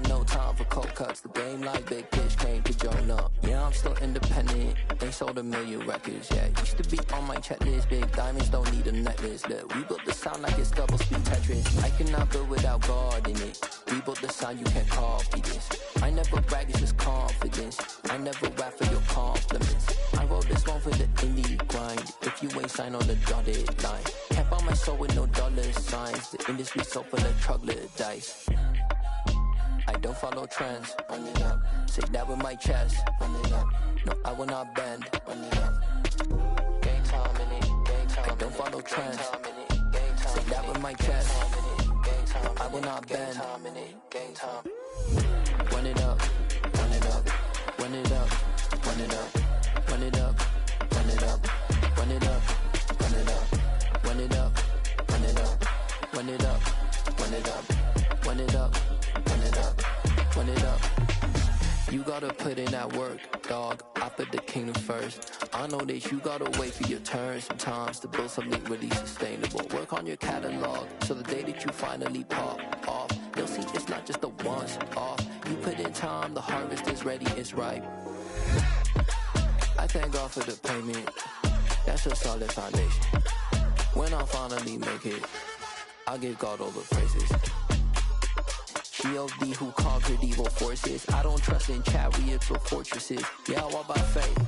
got no time for cold cuts. The game like Big Pitch came to join up. Yeah, I'm still independent. They sold 1 million records. Yeah, used to be on my checklist. Big diamonds don't need a necklace. Look, we built the sound like it's double speed Tetris. I cannot build without God in it. We built the sound, you can't copy this. I never brag, it's just confidence. I never rap for your compliments. I wrote this one for the indie grind. If you ain't signed on the dotted line, can't buy my soul with no dollar signs. The industry so full of troglodytes. I don't follow trends. Run it up. Say that with my chest. Run it up. No, I will not bend. Run it up. Gang time in it. Gang time. I don't follow trends. Say that with my chest. No, I will not bend. Gang time. Run it up. Run it up. Run it up. Run it up. Run it up. Run it up. Run it up. Run it up. Run it up. Run it up. Run it up. Run it up. Run it up. Run it up. Run it up. You gotta put in that work, dog. I put the kingdom first. I know that you gotta wait for your turn sometimes to build something really sustainable. Work on your catalog so the day that you finally pop off, you'll see it's not just a once off. You put in time, the harvest is ready, it's ripe. I thank God for the payment. That's a solid foundation. When I finally make it, I'll give God all the praises. G.O.D. who conquered evil forces. I don't trust in chariots or fortresses. Yeah, I walk by faith.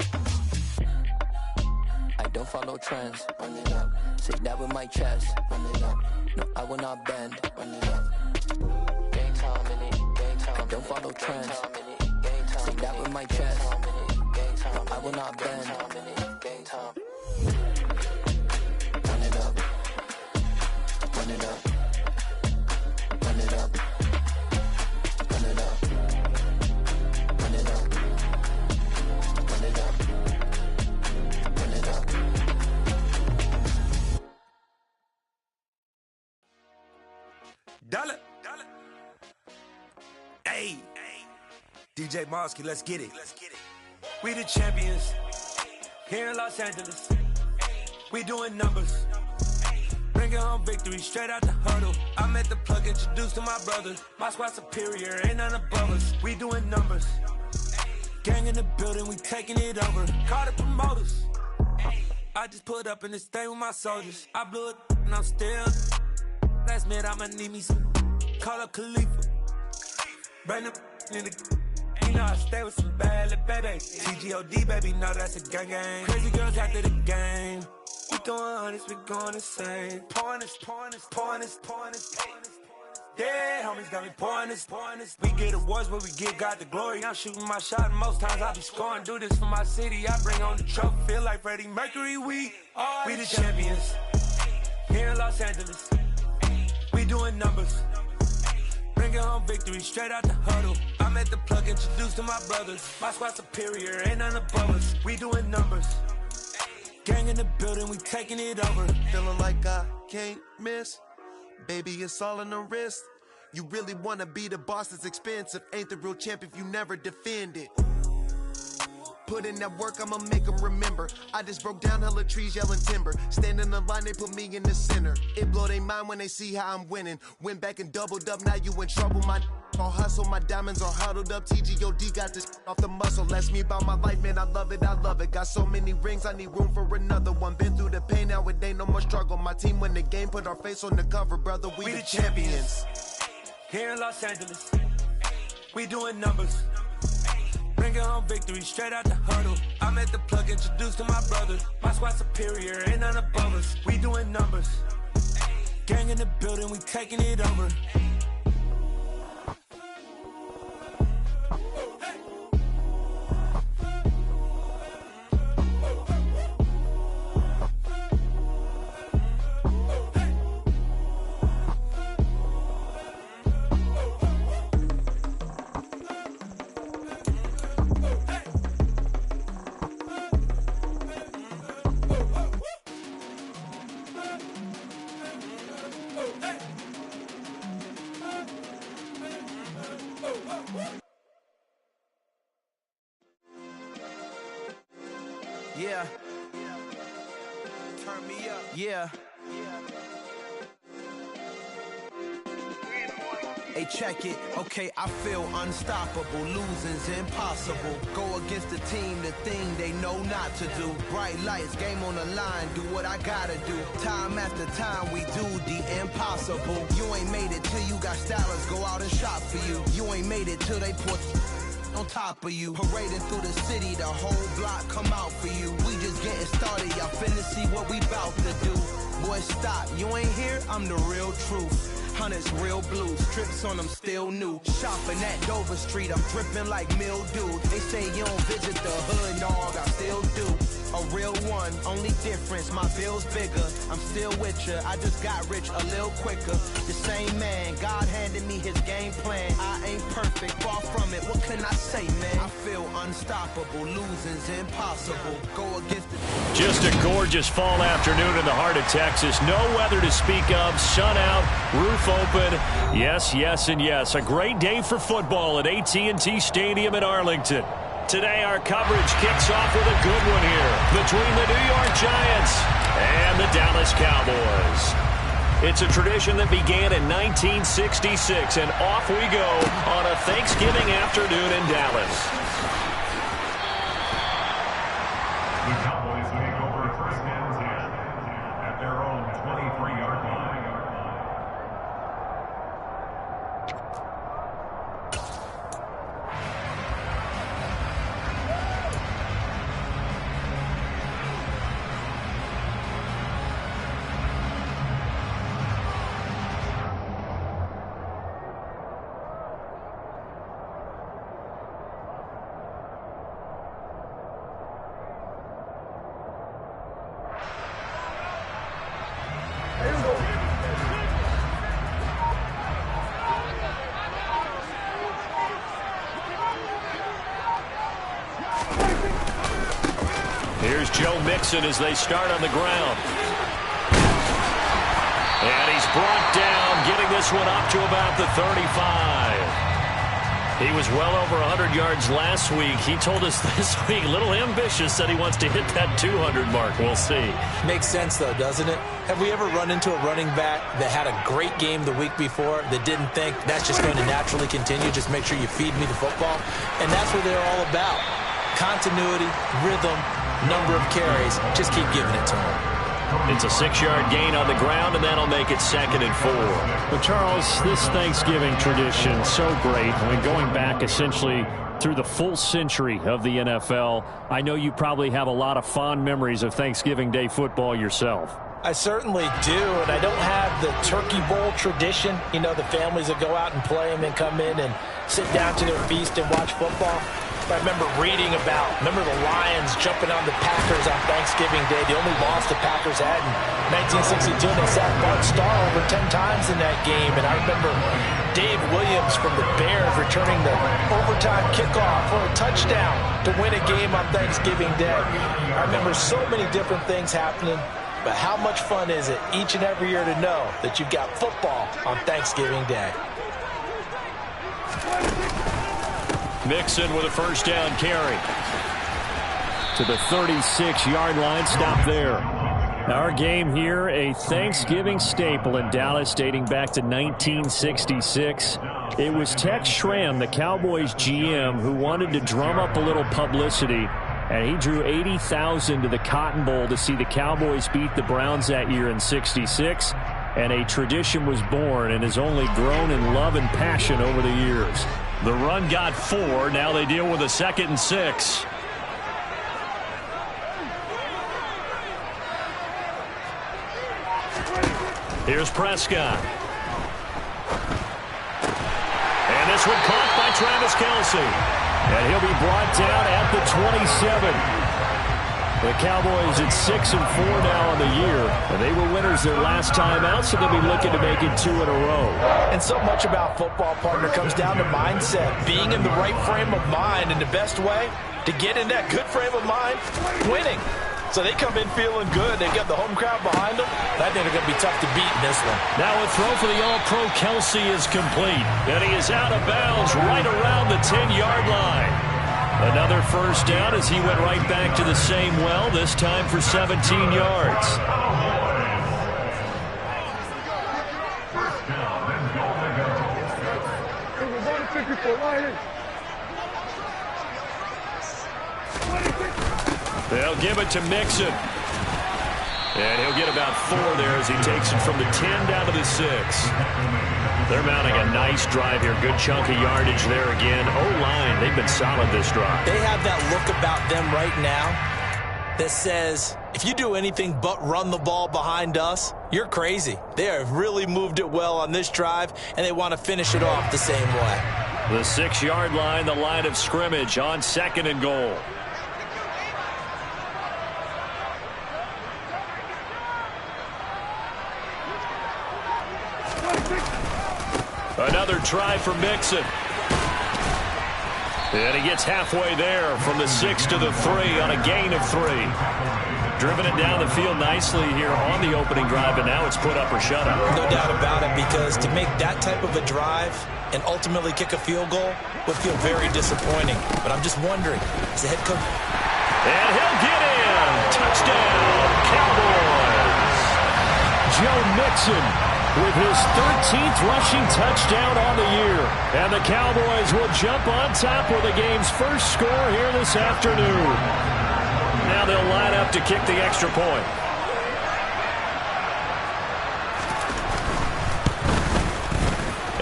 I don't follow trends. Run it up. Say that with my chest. Run it up. No, I will not bend. Run it up. Gang time in it. Gang time. I don't follow trends. Say that with my chest. No, I will not bend. Gang time. Run it up. Run it up. Run it up. Run it up. Run it up. Run it up. Run it up. Dollar. Hey. DJ Mosky, let's get it. We the champions. Here in Los Angeles. We doing numbers. Bringing home victory straight out the huddle. I'm at the plug, introduced to my brothers. My squad superior, ain't none above us. We doing numbers. Gang in the building, we taking it over. Call the promoters. I just put up in this thing with my soldiers. I blew it and I'm still. Last minute I'ma need me some. Call up Khalifa. Bring them in the. You know I stay with some bad little baby. TGOD baby, know that's a gang gang. Crazy girls after the game. We going honest, we going insane. Pouring this. Yeah, homies got me pouring this. We get awards, but we give God the glory. I'm shooting my shot, and most times I be scoring. Do this for my city, I bring on the trophy. Feel like Freddie Mercury, we the champions. Here in Los Angeles, we doing numbers. Bringing home victory straight out the huddle. I'm at the plug, introduced to my brothers. My squad superior, ain't none above us. We doing numbers. Gang in the building, we taking it over. Feeling like I can't miss. Baby, it's all in the wrist. You really wanna be the boss, it's expensive. Ain't the real champ if you never defend it. Put in that work, I'ma make them remember. I just broke down hella trees, yelling timber. Stand in the line, they put me in the center. It blow their mind when they see how I'm winning. Went back and doubled up, now you in trouble. My all hustle, my diamonds are huddled up. TGOD got this off the muscle. Ask me about my life, man, I love it. Got so many rings, I need room for another one. Been through the pain, now it ain't no more struggle. My team win the game, put our face on the cover, brother. We the champions. Here in Los Angeles, we doing numbers. Bringing home victory straight out the huddle. I'm at the plug, introduced to my brothers. My squad superior, ain't none above us. We doing numbers. Gang in the building, we taking it over. Yeah. Turn me up. Yeah. Hey, check it. Okay, I feel unstoppable. Losing's impossible. Go against the team, the thing they know not to do. Bright lights, game on the line. Do what I gotta do. Time after time, we do the impossible. You ain't made it till you got stylists go out and shop for you. You ain't made it till they put on top of you. Parading through the city, the whole block come out for you. We just getting started, y'all finna see what we bout to do. Boy, stop, you ain't here, I'm the real truth. Hunters, real blues, strips on them still new. Shopping at Dover Street, I'm dripping like mildew. They say you don't visit the hood, dog, I still do. A real one, only difference, my bill's bigger. I'm still with ya, I just got rich a little quicker. The same man, God handed me his game plan. I ain't perfect, far from it, what can I say, man? I feel unstoppable, losing's impossible. Go against the... Just a gorgeous fall afternoon in the heart of Texas. No weather to speak of, sun out, roof open. Yes, yes, and yes. A great day for football at AT&T Stadium in Arlington. Today, our coverage kicks off with a good one here between the New York Giants and the Dallas Cowboys. It's a tradition that began in 1966, and off we go on a Thanksgiving afternoon in Dallas. The Cowboys take over first and 10 at their own 23-yard line. Here's Joe Mixon as they start on the ground. And he's brought down, getting this one up to about the 35. He was well over 100 yards last week. He told us this week, a little ambitious, that he wants to hit that 200 mark. We'll see. Makes sense, though, doesn't it? Have we ever run into a running back that had a great game the week before that didn't think that's just going to naturally continue? Just make sure you feed me the football. And that's what they're all about. Continuity, rhythm, number of carries. Just keep giving it to him. It's a 6-yard gain on the ground, and that'll make it 2nd and 4. But, Charles, this Thanksgiving tradition, so great. I mean, going back essentially through the full century of the NFL, I know you probably have a lot of fond memories of Thanksgiving Day football yourself. I certainly do, and I don't have the turkey bowl tradition. You know, the families that go out and play and then come in and sit down to their feast and watch football. I remember reading about, the Lions jumping on the Packers on Thanksgiving Day. The only loss the Packers had in 1962, and they sacked Bart Starr over 10 times in that game. And I remember Dave Williams from the Bears returning the overtime kickoff for a touchdown to win a game on Thanksgiving Day. I remember so many different things happening, but how much fun is it each and every year to know that you've got football on Thanksgiving Day? Mixon with a first down carry. To the 36-yard line, stop there. Our game here, a Thanksgiving staple in Dallas dating back to 1966. It was Tex Schramm, the Cowboys GM, who wanted to drum up a little publicity, and he drew 80,000 to the Cotton Bowl to see the Cowboys beat the Browns that year in 66, and a tradition was born and has only grown in love and passion over the years. The run got 4. Now they deal with a 2nd and 6. Here's Prescott. And this one caught by Travis Kelce. And he'll be brought down at the 27. The Cowboys at 6-4 now on the year. And they were winners their last time out, so they'll be looking to make it 2 in a row. And so much about football, partner, comes down to mindset. Being in the right frame of mind, and the best way to get in that good frame of mind, winning. So they come in feeling good. They've got the home crowd behind them. I think they're going to be tough to beat in this one. Now a throw for the All-Pro Kelce is complete. And he is out of bounds right around the 10-yard line. Another first down as he went right back to the same well, this time for 17 yards. They'll give it to Mixon. And he'll get about 4 there as he takes it from the 10 down to the 6. They're mounting a nice drive here. Good chunk of yardage there again. O-line, they've been solid this drive. They have that look about them right now that says, if you do anything but run the ball behind us, you're crazy. They have really moved it well on this drive, and they want to finish it off the same way. The 6-yard line, the line of scrimmage on 2nd and goal. Another try for Mixon. And he gets halfway there from the 6 to the 3 on a gain of 3. Driven it down the field nicely here on the opening drive, and now it's put up or shut up. No doubt about it, because to make that type of a drive and ultimately kick a field goal would feel very disappointing. But I'm just wondering, is the head coach... And he'll get in. Touchdown, Cowboys. Joe Mixon with his 13th rushing touchdown on the year. And the Cowboys will jump on top with the game's first score here this afternoon. Now they'll line up to kick the extra point.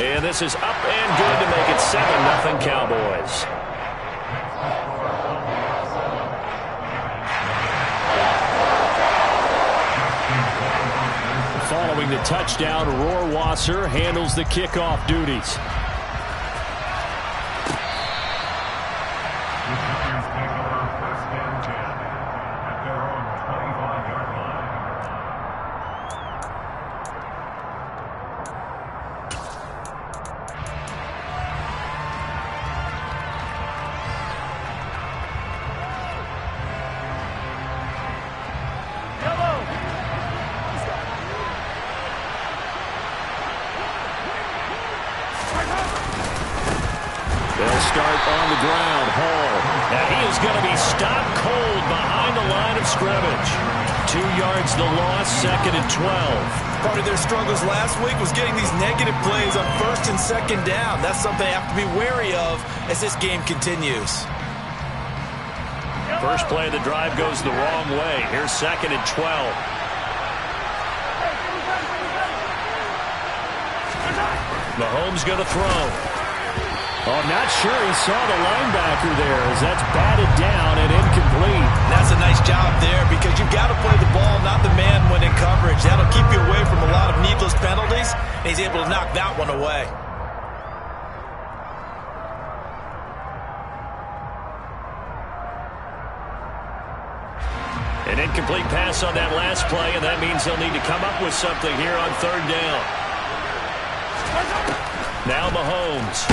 And this is up and good to make it 7-0 Cowboys. Following the touchdown, Rohrwasser handles the kickoff duties. They'll start on the ground. Hall. And he is going to be stopped cold behind the line of scrimmage. 2 yards the loss, 2nd and 12. Part of their struggles last week was getting these negative plays on 1st and 2nd down. That's something they have to be wary of as this game continues. First play of the drive goes the wrong way. Here's 2nd and 12. Mahomes going to throw. Oh, I'm not sure he saw the linebacker there as that's batted down and incomplete. That's a nice job there because you've got to play the ball, not the man when in coverage. That'll keep you away from a lot of needless penalties, and he's able to knock that one away. An incomplete pass on that last play, and that means they'll need to come up with something here on 3rd down. Now Mahomes.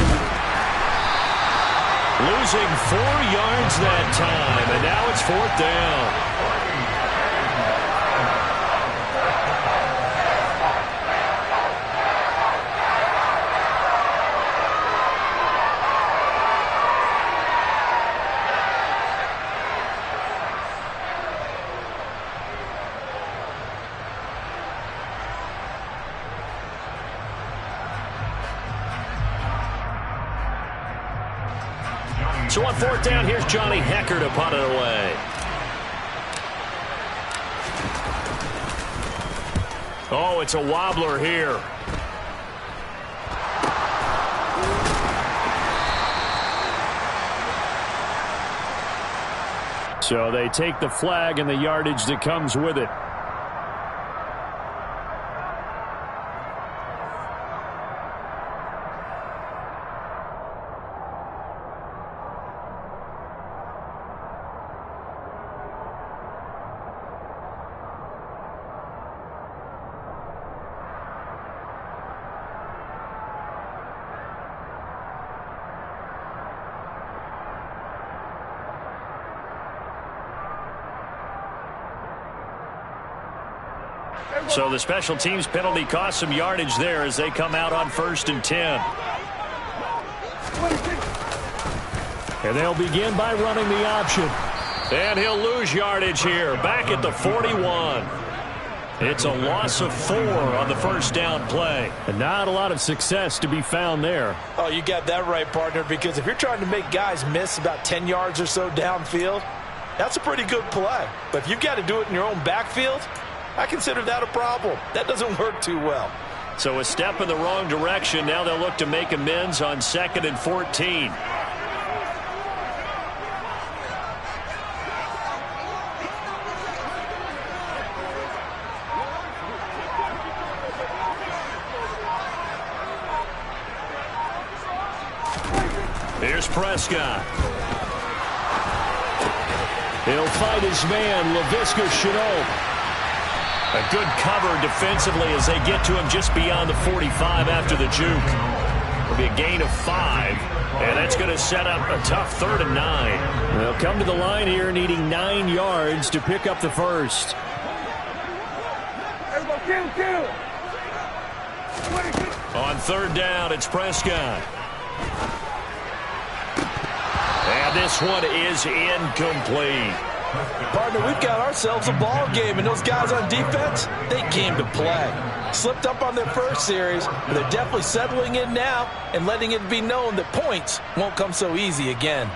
Losing 4 yards that time, and now it's 4th down. So on 4th down, here's Johnny Hekker to punt it away. Oh, it's a wobbler here. So they take the flag and the yardage that comes with it. So the special teams penalty cost some yardage there as they come out on 1st and 10. And they'll begin by running the option. And he'll lose yardage here, back at the 41. It's a loss of 4 on the first down play. And not a lot of success to be found there. Oh, you got that right, partner, because if you're trying to make guys miss about 10 yards or so downfield, that's a pretty good play. But if you've got to do it in your own backfield, I consider that a problem. That doesn't work too well. So a step in the wrong direction. Now they'll look to make amends on 2nd and 14. Here's Prescott. He'll fight his man, Laviska Shenault. A good cover defensively as they get to him just beyond the 45 after the juke. It'll be a gain of 5, and that's going to set up a tough 3rd and 9. They'll come to the line here needing 9 yards to pick up the first. On 3rd down, it's Prescott. And this one is incomplete. Partner, we've got ourselves a ball game, and those guys on defense, they came to play. Slipped up on their first series, but they're definitely settling in now and letting it be known that points won't come so easy again.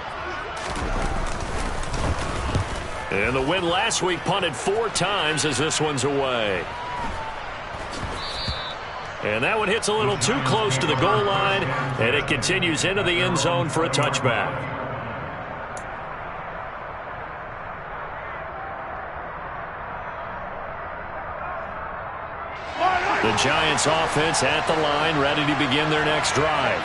And the win last week punted 4 times as this one's away. And that one hits a little too close to the goal line, and it continues into the end zone for a touchback. The Giants offense at the line, ready to begin their next drive.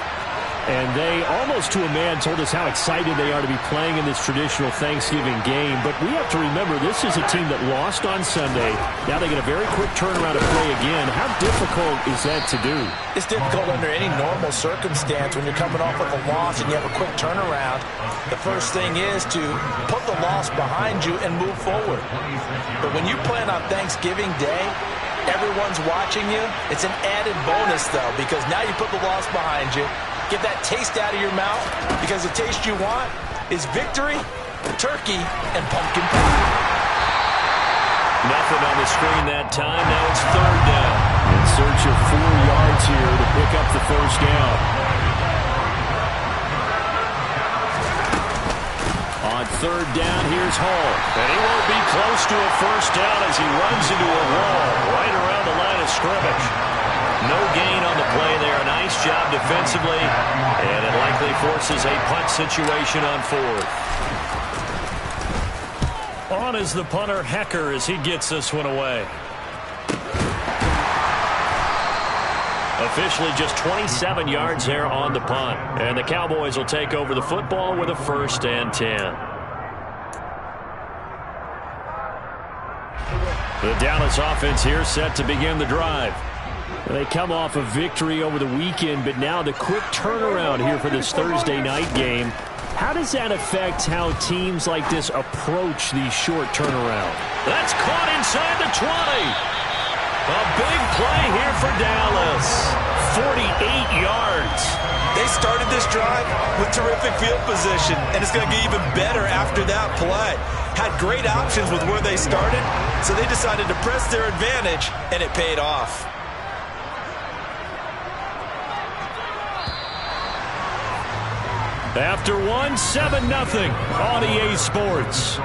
And they, almost to a man, told us how excited they are to be playing in this traditional Thanksgiving game. But we have to remember, this is a team that lost on Sunday. Now they get a very quick turnaround to play again. How difficult is that to do? It's difficult under any normal circumstance when you're coming off of a loss and you have a quick turnaround. The first thing is to put the loss behind you and move forward. But when you plan on Thanksgiving Day, everyone's watching you. It's an added bonus, though, because now you put the loss behind you. Get that taste out of your mouth, because the taste you want is victory, turkey, and pumpkin pie. Nothing on the screen that time. Now it's 3rd down. In search of 4 yards here to pick up the first down. On 3rd down, here's Hall. And he won't be close to a first down as he runs into a wall right around the line of scrimmage. No gain on the play there. Nice job defensively. And it likely forces a punt situation on 4th. On is the punter, Hecker, as he gets this one away. Officially just 27 yards there on the punt. And the Cowboys will take over the football with a 1st and 10. The Dallas offense here set to begin the drive. They come off a victory over the weekend, but now the quick turnaround here for this Thursday night game. How does that affect how teams like this approach these short turnaround? That's caught inside the 20. A big play here for Dallas. 48 yards. They started this drive with terrific field position, and it's going to get even better after that play. Had great options with where they started, so they decided to press their advantage, and it paid off. After 7-0 on EA Sports.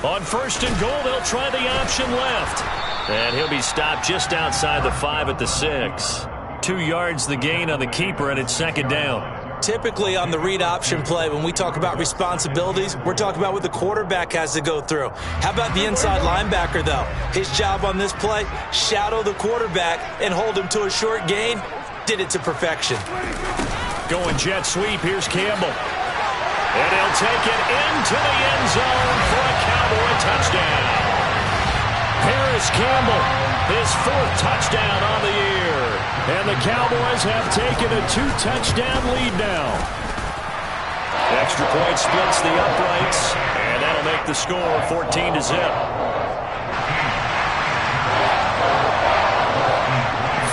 On 1st and goal, they'll try the option left. And he'll be stopped just outside the 5 at the 6. 2 yards the gain on the keeper, and it's 2nd down. Typically on the read option play, when we talk about responsibilities, we're talking about what the quarterback has to go through. How about the inside linebacker, though? His job on this play, shadow the quarterback and hold him to a short gain. Did it to perfection. Going jet sweep, here's Campbell. And he'll take it into the end zone for a Cowboy touchdown. Paris Campbell, his 4th touchdown on the year. And the Cowboys have taken a 2-touchdown lead now. Extra point splits the uprights, and that'll make the score 14-0.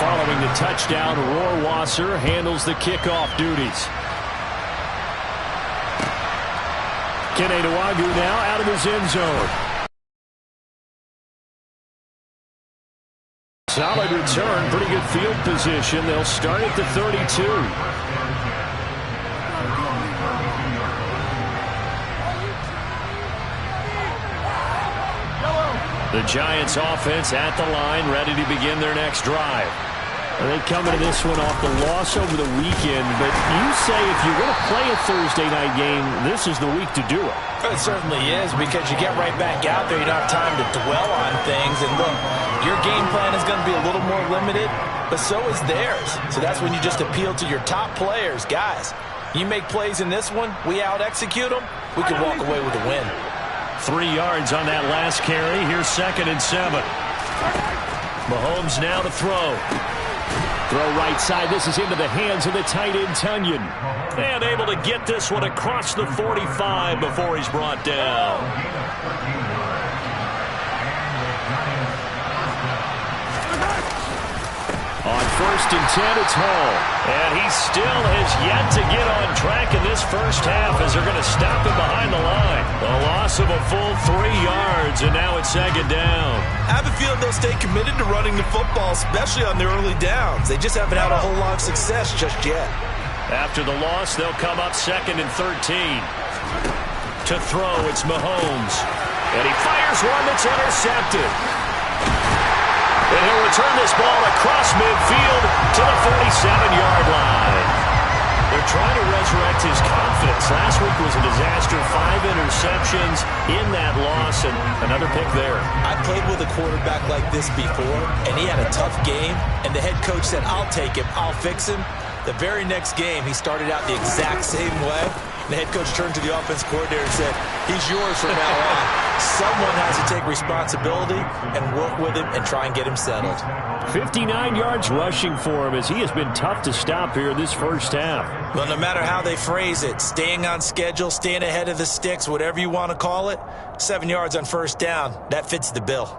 Following the touchdown, Rohrwasser handles the kickoff duties. Kene Nwangwu now out of his end zone. Solid return, pretty good field position. They'll start at the 32. The Giants offense at the line, ready to begin their next drive. They come into this one off the loss over the weekend, but you say if you're going to play a Thursday night game, this is the week to do it. It certainly is, because you get right back out there. You don't have time to dwell on things. And look, your game plan is going to be a little more limited, but so is theirs. So that's when you just appeal to your top players. Guys, you make plays in this one, we out-execute them, we can walk away with a win. 3 yards on that last carry. Here's 2nd and 7. Mahomes now to throw. Throw right side. This is into the hands of the tight end, Tonyan. And able to get this one across the 45 before he's brought down. On 1st and 10, it's Hall. And he still has yet to get on track in this first half as they're going to stop him behind the line. A loss of a full 3 yards, and now it's 2nd down. I have a feeling they'll stay committed to running the football, especially on the early downs. They just haven't had a whole lot of success just yet. After the loss, they'll come up 2nd and 13. To throw, it's Mahomes. And he fires one that's intercepted. And he'll return this ball across midfield to the 47-yard line. They're trying to resurrect his confidence. Last week was a disaster. 5 interceptions in that loss, and another pick there. I played with a quarterback like this before, and he had a tough game, and the head coach said, I'll take him, I'll fix him. The very next game, he started out the exact same way. The head coach turned to the offense coordinator and said, he's yours from now on. Someone has to take responsibility and work with him and try and get him settled. 59 yards rushing for him as he has been tough to stop here this first half. Well, no matter how they phrase it, staying on schedule, staying ahead of the sticks, whatever you want to call it, 7 yards on 1st down, that fits the bill.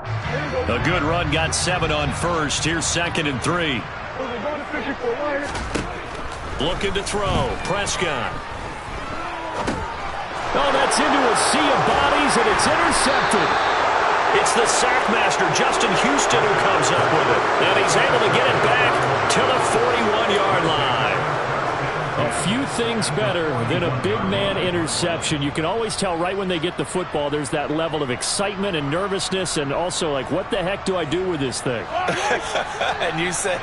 A good run got 7 on 1st. Here's 2nd and 3. Looking to throw. Prescott. Oh, that's into a sea of bodies, and it's intercepted. It's the sackmaster, Justin Houston, who comes up with it. And he's able to get it back to the 41-yard line. A few things better than a big man interception. You can always tell right when they get the football, there's that level of excitement and nervousness, and also like, what the heck do I do with this thing? And you say,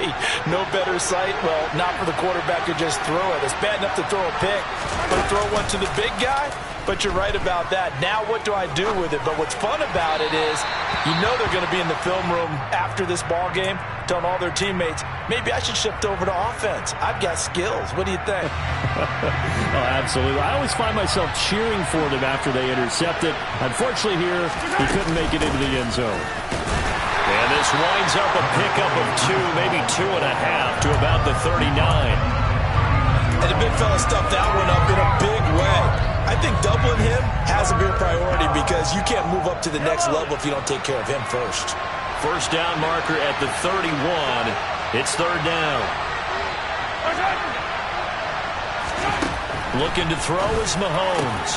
no better sight? Well, not for the quarterback to just throw it. It's bad enough to throw a pick, but throw one to the big guy? But you're right about that. Now what do I do with it? But what's fun about it is you know they're going to be in the film room after this ball game telling all their teammates, maybe I should shift over to offense. I've got skills. What do you think? Oh, absolutely. I always find myself cheering for them after they intercept it. Unfortunately here, he couldn't make it into the end zone. And this winds up a pickup of 2, maybe 2.5 to about the 39. And the big fella stuffed that one up in a big way. I think doubling him has to be a priority because you can't move up to the next level if you don't take care of him first. First down marker at the 31. It's 3rd down. Looking to throw is Mahomes.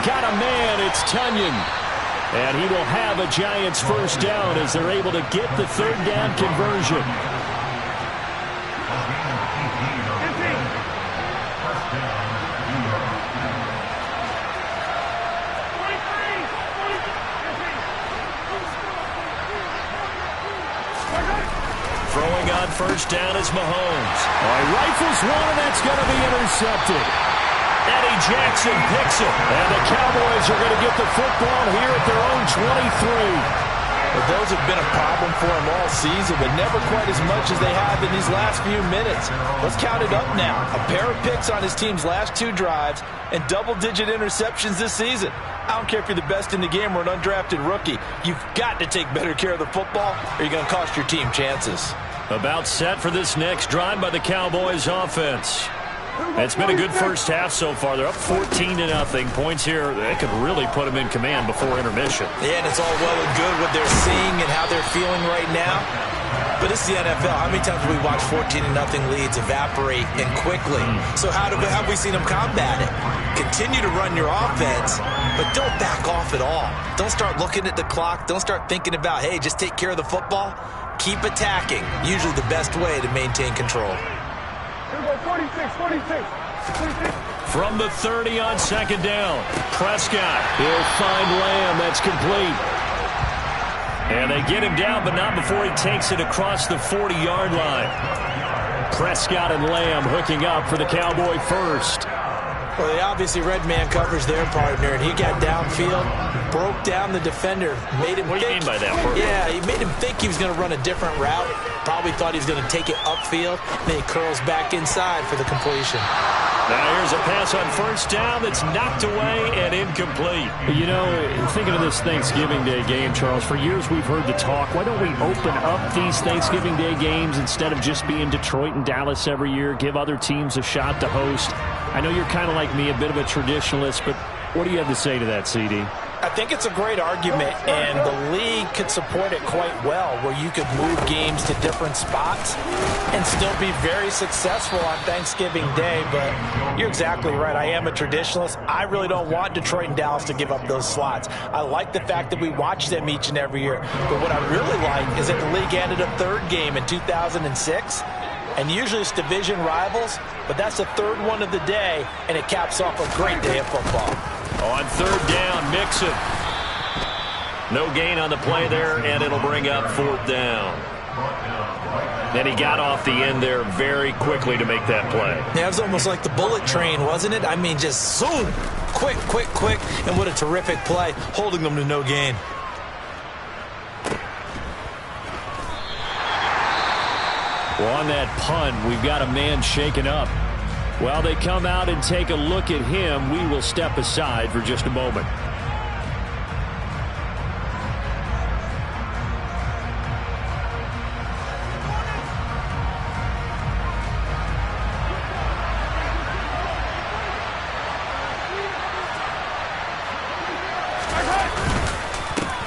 Got a man, it's Tonyan. And he will have a Giants first down as they're able to get the 3rd down conversion. Throwing on first down is Mahomes. Rifles one, and that's going to be intercepted. Eddie Jackson picks it. And the Cowboys are going to get the football here at their own 23. Well, those have been a problem for him all season, but never quite as much as they have in these last few minutes. Let's count it up now. A pair of picks on his team's last 2 drives and double-digit interceptions this season. I don't care if you're the best in the game or an undrafted rookie. You've got to take better care of the football or you're going to cost your team chances. About set for this next drive by the Cowboys offense. It's been a good first half so far. They're up 14-0. Points here, they could really put them in command before intermission. Yeah, and it's all well and good what they're seeing and how they're feeling right now. But it's the NFL. How many times have we watched 14-0 leads evaporate and quickly? So how have we seen them combat it? Continue to run your offense, but don't back off at all. Don't start looking at the clock. Don't start thinking about, hey, just take care of the football. Keep attacking. Usually the best way to maintain control. 46. From the 30 on second down, Prescott. He'll find Lamb. That's complete. And they get him down, but not before he takes it across the 40-yard line. Prescott and Lamb hooking up for the Cowboy first. Well, they obviously red man covers their partner, and he got downfield, broke down the defender, made him What do you mean by that? Yeah, he made him think he was going to run a different route. Probably thought he was going to take it upfield. Then he curls back inside for the completion. Now here's a pass on first down that's knocked away and incomplete. You know, thinking of this Thanksgiving Day game, Charles, for years we've heard the talk, why don't we open up these Thanksgiving Day games instead of just being Detroit and Dallas every year, give other teams a shot to host? I know you're kind of like me, a bit of a traditionalist, but what do you have to say to that, CD? I think it's a great argument, and the league could support it quite well, where you could move games to different spots and still be very successful on Thanksgiving Day. But you're exactly right. I am a traditionalist. I really don't want Detroit and Dallas to give up those slots. I like the fact that we watch them each and every year. But what I really like is that the league added a third game in 2006. And usually it's division rivals, but that's the third one of the day, and it caps off a great day of football. On third down, Mixon. No gain on the play there, and it'll bring up fourth down. Then he got off the end there very quickly to make that play. Yeah, it was almost like the bullet train, wasn't it? I mean, just zoom, quick, and what a terrific play, holding them to no gain. Well, on that punt, we've got a man shaken up. While they come out and take a look at him, we will step aside for just a moment.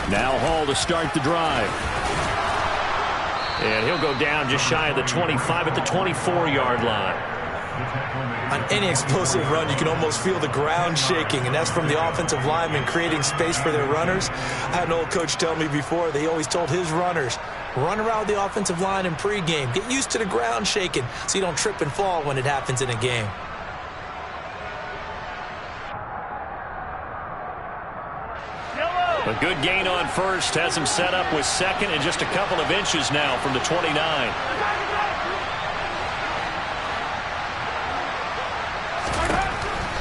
Now Hall to start the drive. And he'll go down just shy of the 25 at the 24-yard line. On any explosive run, you can almost feel the ground shaking, and that's from the offensive linemen creating space for their runners. I had an old coach tell me before, they always told his runners, run around the offensive line in pregame. Get used to the ground shaking so you don't trip and fall when it happens in a game. A good gain on first has him set up with second and just a couple of inches now from the 29.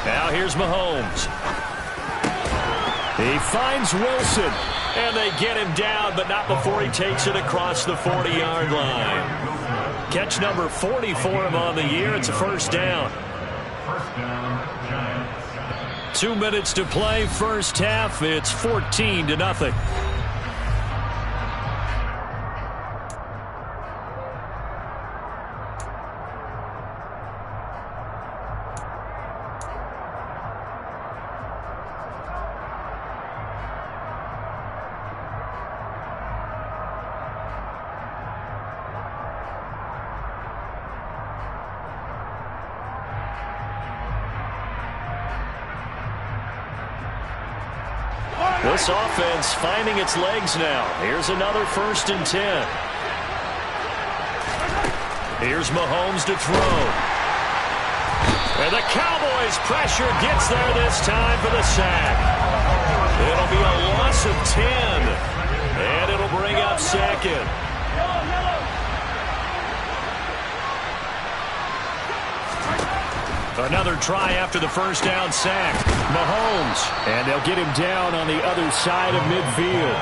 Now here's Mahomes. He finds Wilson, and they get him down, but not before he takes it across the 40-yard line. Catch number 40 for him on the year. It's a first down. 2 minutes to play, first half. It's 14-0. This offense finding its legs now. Here's another 1st and 10. Here's Mahomes to throw. And the Cowboys pressure gets there this time for the sack. It'll be a loss of 10. And it'll bring up second. Another try after the first down sack. Mahomes. And they'll get him down on the other side of midfield.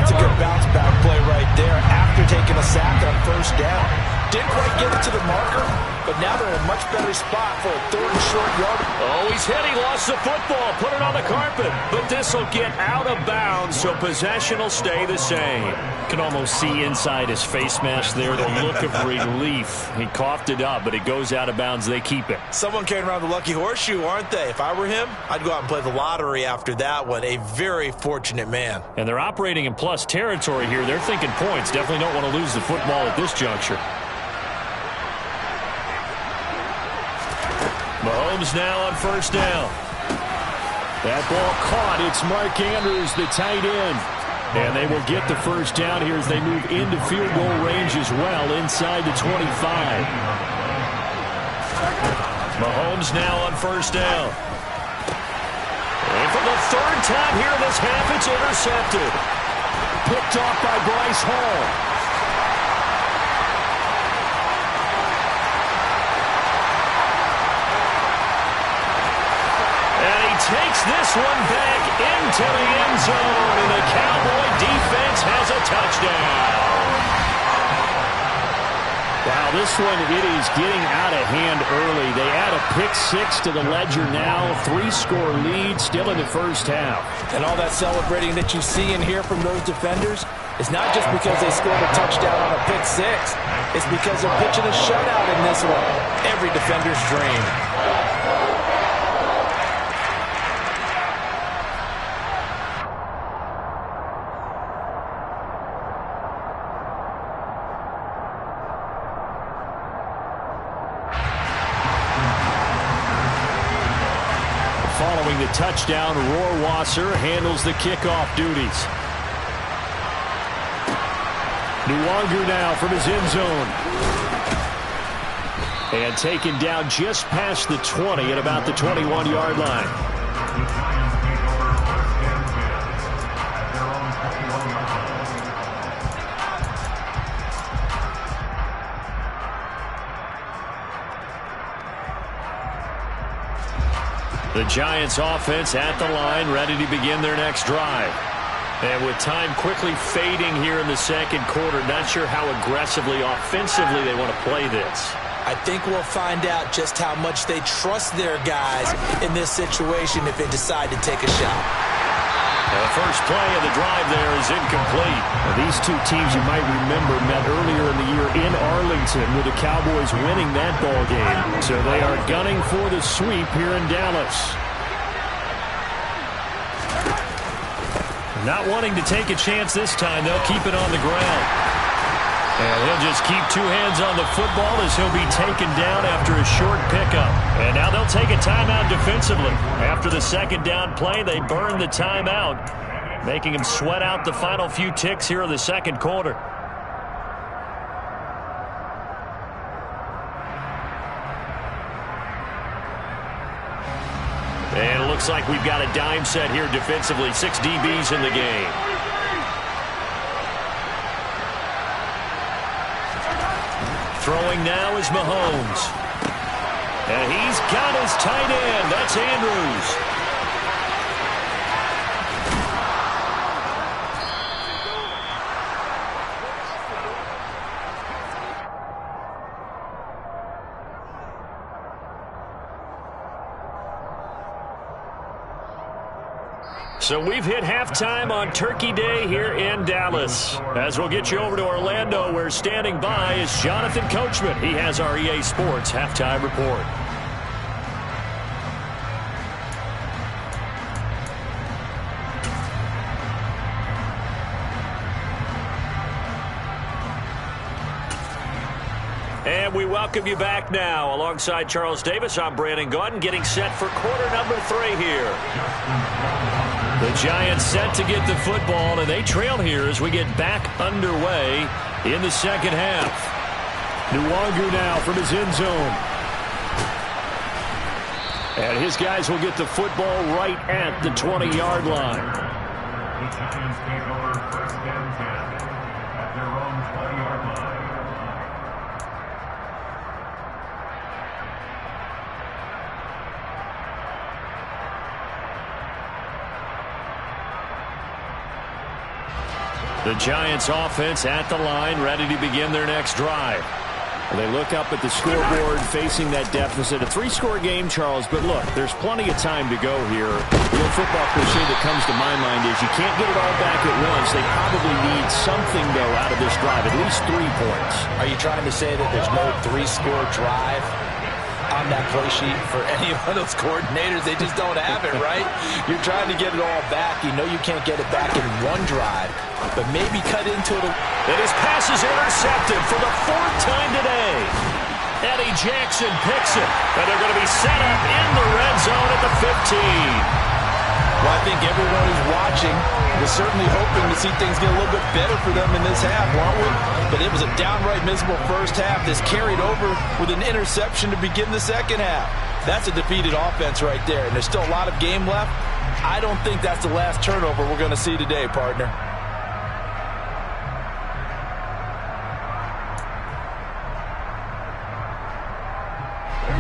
That's a good bounce-back play right there after taking a sack on first down. Didn't quite get it to the marker, but now they're in a much better spot for a 3rd and short yard. Oh, he's hit. He lost the football. Put it on the carpet. But this will get out of bounds, so possession will stay the same. You can almost see inside his face mask there the look of relief. He coughed it up, but it goes out of bounds. They keep it. Someone carrying around the lucky horseshoe, aren't they? If I were him, I'd go out and play the lottery after that one. A very fortunate man. And they're operating in plus territory here. They're thinking points. Definitely don't want to lose the football at this juncture. Mahomes now on first down. That ball caught. It's Mark Andrews, the tight end. And they will get the first down here as they move into field goal range as well, inside the 25. Mahomes now on first down. And for the 3rd time here this half, it's intercepted. Picked off by Bryce Hall. Takes this one back into the end zone, and the Cowboy defense has a touchdown. Wow, this one, it is getting out of hand early. They add a pick-6 to the ledger now, 3-score lead, still in the first half. And all that celebrating that you see and hear from those defenders is not just because they scored a touchdown on a pick-6. It's because they're pitching a shutout in this one. Every defender's dream. Following the touchdown, Rohrwasser handles the kickoff duties. Nwangu now from his end zone. And taken down just past the 20 at about the 21-yard line. The Giants offense at the line, ready to begin their next drive. And with time quickly fading here in the second quarter, not sure how aggressively, offensively they want to play this. I think we'll find out just how much they trust their guys in this situation if they decide to take a shot. The first play of the drive there is incomplete. Now, these two teams, you might remember, met earlier in the year in Arlington with the Cowboys winning that ball game. So they are gunning for the sweep here in Dallas. Not wanting to take a chance this time, they'll keep it on the ground. And he'll just keep 2 hands on the football as he'll be taken down after a short pickup. And now they'll take a timeout defensively. After the second down play, they burn the timeout, making him sweat out the final few ticks here in the second quarter. And it looks like we've got a dime set here defensively. 6 DBs in the game. Throwing now is Mahomes. And he's got his tight end. That's Andrews. So we've hit halftime on Turkey Day here in Dallas. As we'll get you over to Orlando, where standing by is Jonathan Coachman. He has our EA Sports halftime report. And we welcome you back now. Alongside Charles Davis, I'm Brandon Gaudin, getting set for quarter number 3 here. The Giants set to get the football, and they trail here as we get back underway in the second half. Nwangu now from his end zone. And his guys will get the football right at the 20-yard line. The Giants take over 1st and 10 at their own 20-yard line. The Giants offense at the line, ready to begin their next drive. They look up at the scoreboard, facing that deficit. A 3-score game, Charles, but look, there's plenty of time to go here. The old football cliche that comes to my mind is you can't get it all back at once. They probably need something, though, out of this drive, at least 3 points. Are you trying to say that there's no 3-score drive on that play sheet for any of those coordinators? They just don't have it, right? You're trying to get it all back. You know you can't get it back in one drive, but maybe cut into it. And his pass is intercepted for the 4th time today. Eddie Jackson picks it, and they're going to be set up in the red zone at the 15. Well, I think everyone who's watching was certainly hoping to see things get a little bit better for them in this half, weren't we? But it was a downright miserable first half. This carried over with an interception to begin the second half. That's a defeated offense right there, and there's still a lot of game left. I don't think that's the last turnover we're going to see today, partner.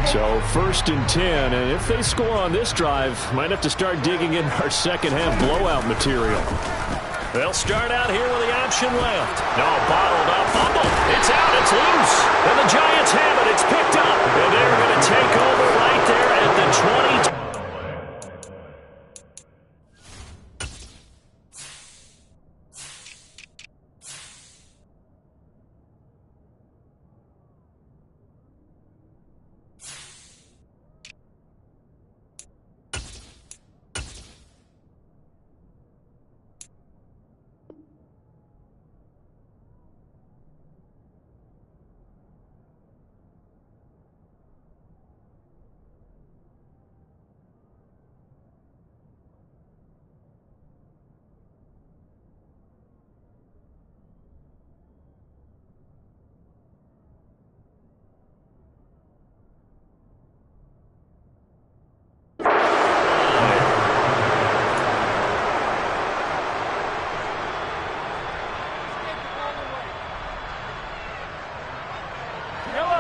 So 1st and 10, and if they score on this drive, might have to start digging in our second half blowout material. They'll start out here with the option left. No, bottled up, fumble. It's out, it's loose. And the Giants have it, it's picked up. And they're going to take over right there at the 20.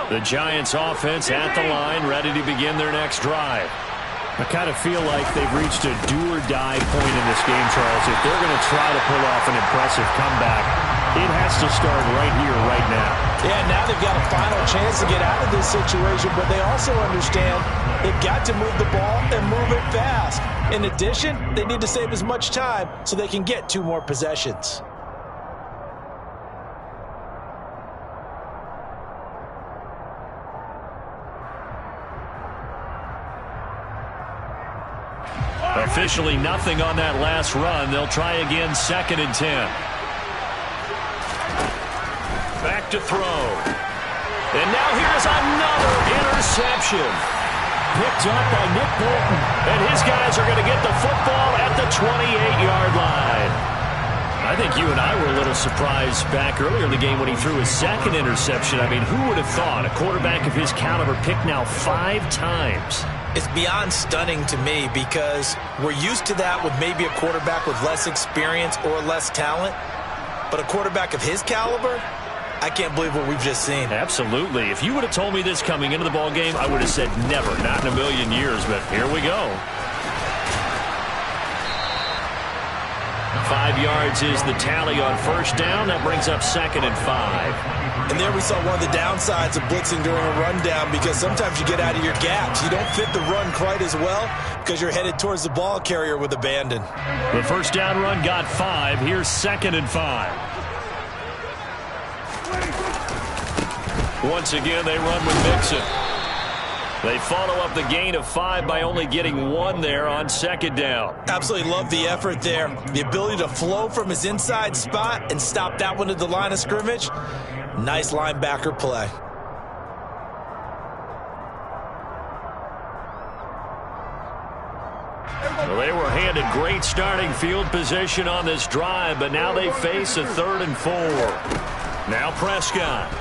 The Giants offense at the line, ready to begin their next drive. I kind of feel like they've reached a do-or-die point in this game, Charles. If they're going to try to pull off an impressive comeback, it has to start right here, right now. Yeah, now they've got a final chance to get out of this situation, but they also understand they've got to move the ball and move it fast. In addition, they need to save as much time so they can get 2 more possessions. Officially nothing on that last run. They'll try again, 2nd and 10. Back to throw. And now here's another interception. Picked up by Nick Bolton. And his guys are going to get the football at the 28-yard line. I think you and I were a little surprised back earlier in the game when he threw his 2nd interception. I mean, who would have thought a quarterback of his caliber picked now 5 times? It's beyond stunning to me because we're used to that with maybe a quarterback with less experience or less talent. But a quarterback of his caliber, I can't believe what we've just seen. Absolutely. If you would have told me this coming into the ballgame, I would have said never, not in a million years. But here we go. 5 yards is the tally on first down. That brings up 2nd and 5. And there we saw one of the downsides of blitzing during a rundown because sometimes you get out of your gaps. You don't fit the run quite as well because you're headed towards the ball carrier with abandon. The first down run got 5. Here's 2nd and 5. Once again, they run with Mixon. They follow up the gain of 5 by only getting 1 there on 2nd down. Absolutely love the effort there. The ability to flow from his inside spot and stop that one at the line of scrimmage. Nice linebacker play. Well, they were handed great starting field position on this drive, but now they face a 3rd and 4. Now Prescott.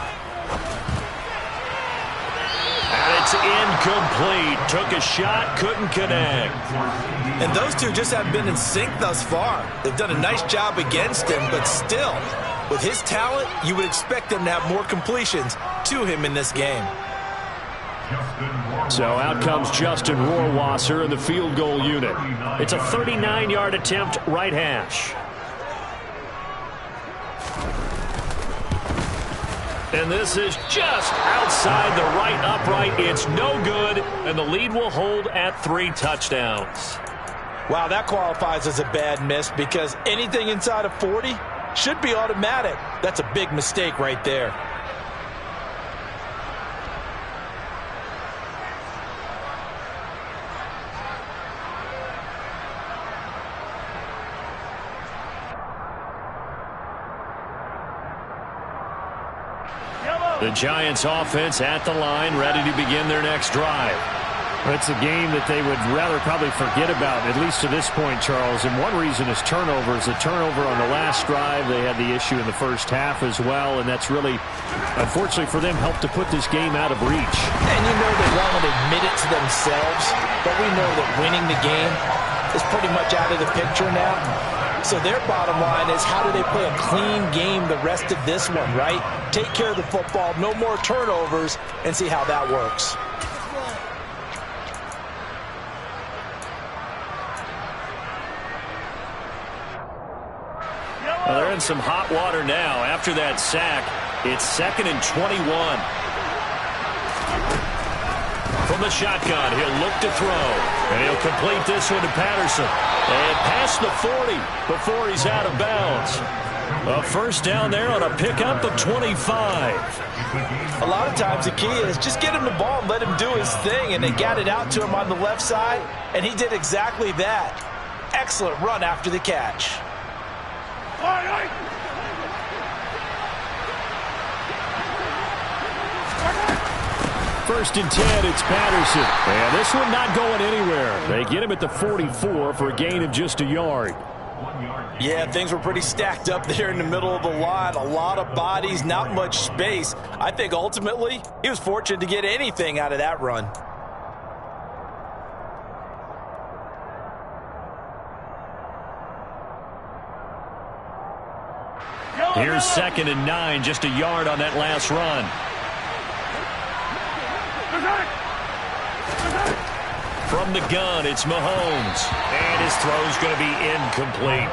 And it's incomplete. Took a shot, couldn't connect. And those two just haven't been in sync thus far. They've done a nice job against him, but still, with his talent, you would expect them to have more completions to him in this game. So out comes Justin Rohrwasser in the field goal unit. It's a 39-yard attempt, right hash. And this is just outside the right upright. It's no good, and the lead will hold at 3 touchdowns. Wow, that qualifies as a bad miss because anything inside of 40 should be automatic. That's a big mistake right there. The Giants offense at the line, ready to begin their next drive. It's a game that they would rather probably forget about, at least to this point, Charles. And one reason is turnovers. The turnover on the last drive, they had the issue in the first half as well, and that's really, unfortunately for them, helped to put this game out of reach. And you know they won't admit it to themselves, but we know that winning the game is pretty much out of the picture now. So their bottom line is, how do they play a clean game the rest of this one, right? Take care of the football, no more turnovers, and see how that works. Well, they're in some hot water now. After that sack, it's 2nd and 21. From the shotgun, he'll look to throw. And he'll complete this one to Patterson. And past the 40 before he's out of bounds. A first down there on a pickup of 25. A lot of times the key is just get him the ball and let him do his thing. And they got it out to him on the left side, and he did exactly that. Excellent run after the catch. First and 10, it's Patterson. And this one not going anywhere. They get him at the 44 for a gain of just a yard. Yeah, things were pretty stacked up there in the middle of the line. A lot of bodies, not much space. I think ultimately he was fortunate to get anything out of that run. Here's 2nd and 9, just a yard on that last run. From the gun, it's Mahomes. And his throw's going to be incomplete.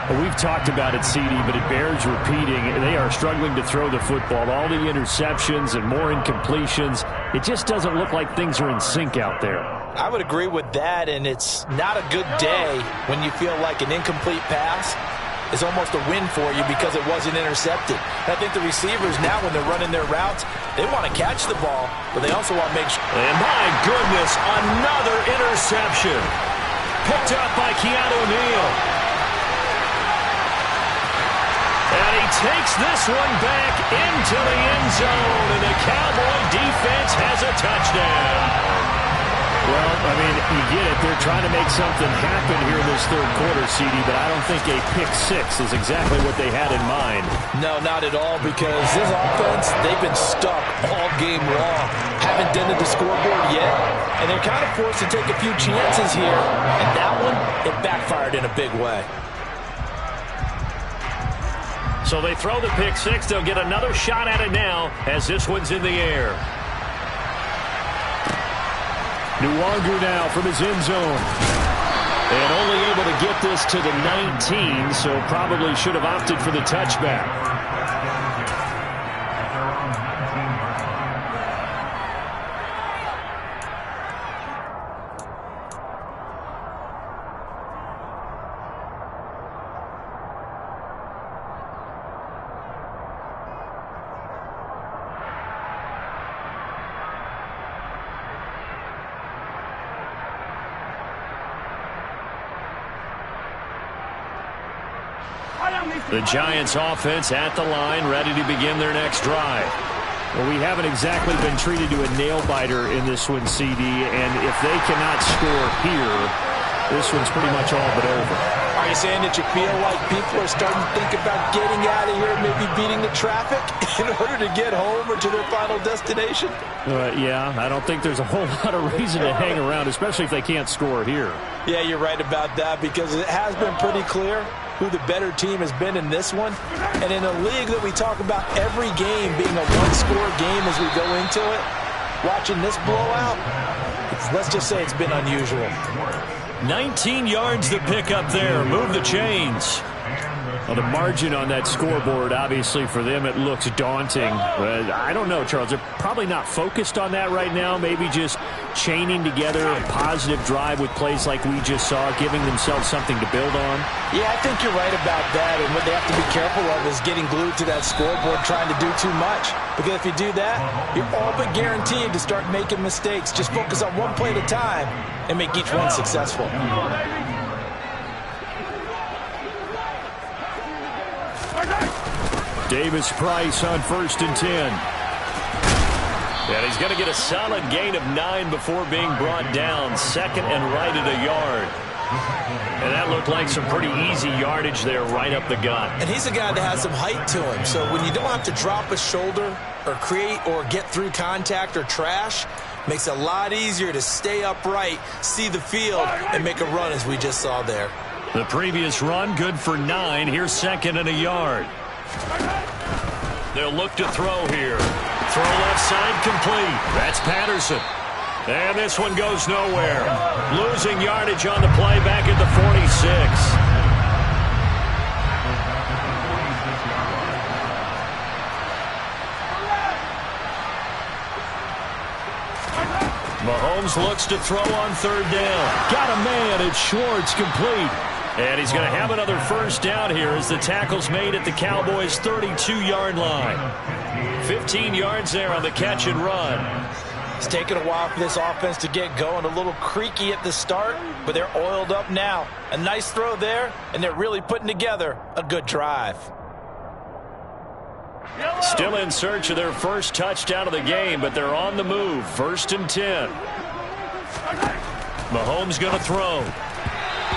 Well, we've talked about it, CD, but it bears repeating. They are struggling to throw the football. All the interceptions and more incompletions. It just doesn't look like things are in sync out there. I would agree with that, and it's not a good day when you feel like an incomplete pass is almost a win for you because it wasn't intercepted. And I think the receivers now, when they're running their routes, they want to catch the ball, but they also want to make sure. And my goodness, another interception. Picked up by Keanu Neal. And he takes this one back into the end zone, and the Cowboy defense has a touchdown. Well, I mean, you get it. They're trying to make something happen here in this third quarter, CD, but I don't think a pick-6 is exactly what they had in mind. No, not at all, because this offense, they've been stuck all game long. Haven't done it to the scoreboard yet, and they're kind of forced to take a few chances here, and that one, it backfired in a big way. So they throw the pick-6. They'll get another shot at it now as this one's in the air. Nwangu now from his end zone. And only able to get this to the 19, so probably should have opted for the touchback. The Giants offense at the line, ready to begin their next drive. Well, we haven't exactly been treated to a nail-biter in this one, CD, and if they cannot score here, this one's pretty much all but over. Are you saying that you feel like people are starting to think about getting out of here, maybe beating the traffic in order to get home or to their final destination? Yeah, I don't think there's a whole lot of reason to hang around, especially if they can't score here. Yeah, you're right about that, because it has been pretty clear who the better team has been in this one. And in a league that we talk about every game being a one-score game as we go into it, watching this blowout, let's just say it's been unusual. 19 yards to pick up there. Move the chains. Well, the margin on that scoreboard, obviously, for them, it looks daunting. But I don't know, Charles. They're probably not focused on that right now. Maybe just chaining together a positive drive with plays like we just saw, giving themselves something to build on. Yeah, I think you're right about that. And what they have to be careful of is getting glued to that scoreboard trying to do too much. Because if you do that, you're all but guaranteed to start making mistakes. Just focus on one play at a time and make each one successful. Davis Price on 1st and 10. And he's going to get a solid gain of 9 before being brought down. 2nd and right at a yard. And that looked like some pretty easy yardage there right up the gut. And he's a guy that has some height to him. So when you don't have to drop a shoulder or create or get through contact or trash, makes it a lot easier to stay upright, see the field, and make a run as we just saw there. The previous run, good for 9. Here's 2nd and a yard. They'll look to throw here. Throw left side complete. That's Patterson. And this one goes nowhere. Losing yardage on the play back at the 46. Mahomes looks to throw on 3rd down. Got a man. It's Schwartz, complete. And he's going to have another 1st down here as the tackle's made at the Cowboys' 32-yard line. 15 yards there on the catch and run. It's taken a while for this offense to get going. A little creaky at the start, but they're oiled up now. A nice throw there, and they're really putting together a good drive. Still in search of their first touchdown of the game, but they're on the move. 1st and 10. Mahomes going to throw.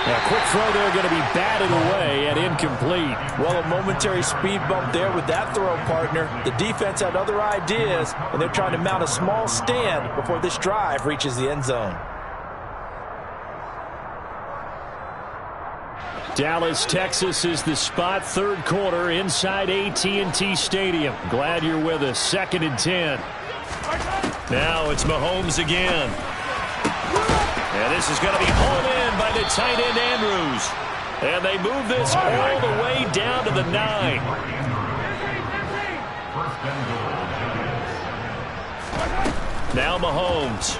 A quick throw there, going to be batted away and incomplete. Well, a momentary speed bump there with that throw, partner. The defense had other ideas, and they're trying to mount a small stand before this drive reaches the end zone. Dallas, Texas is the spot. 3rd quarter inside AT&T Stadium. Glad you're with us. 2nd and 10. Now it's Mahomes again. And this is going to be hauled in by the tight end Andrews. And they move this all the way down to the 9. Now Mahomes.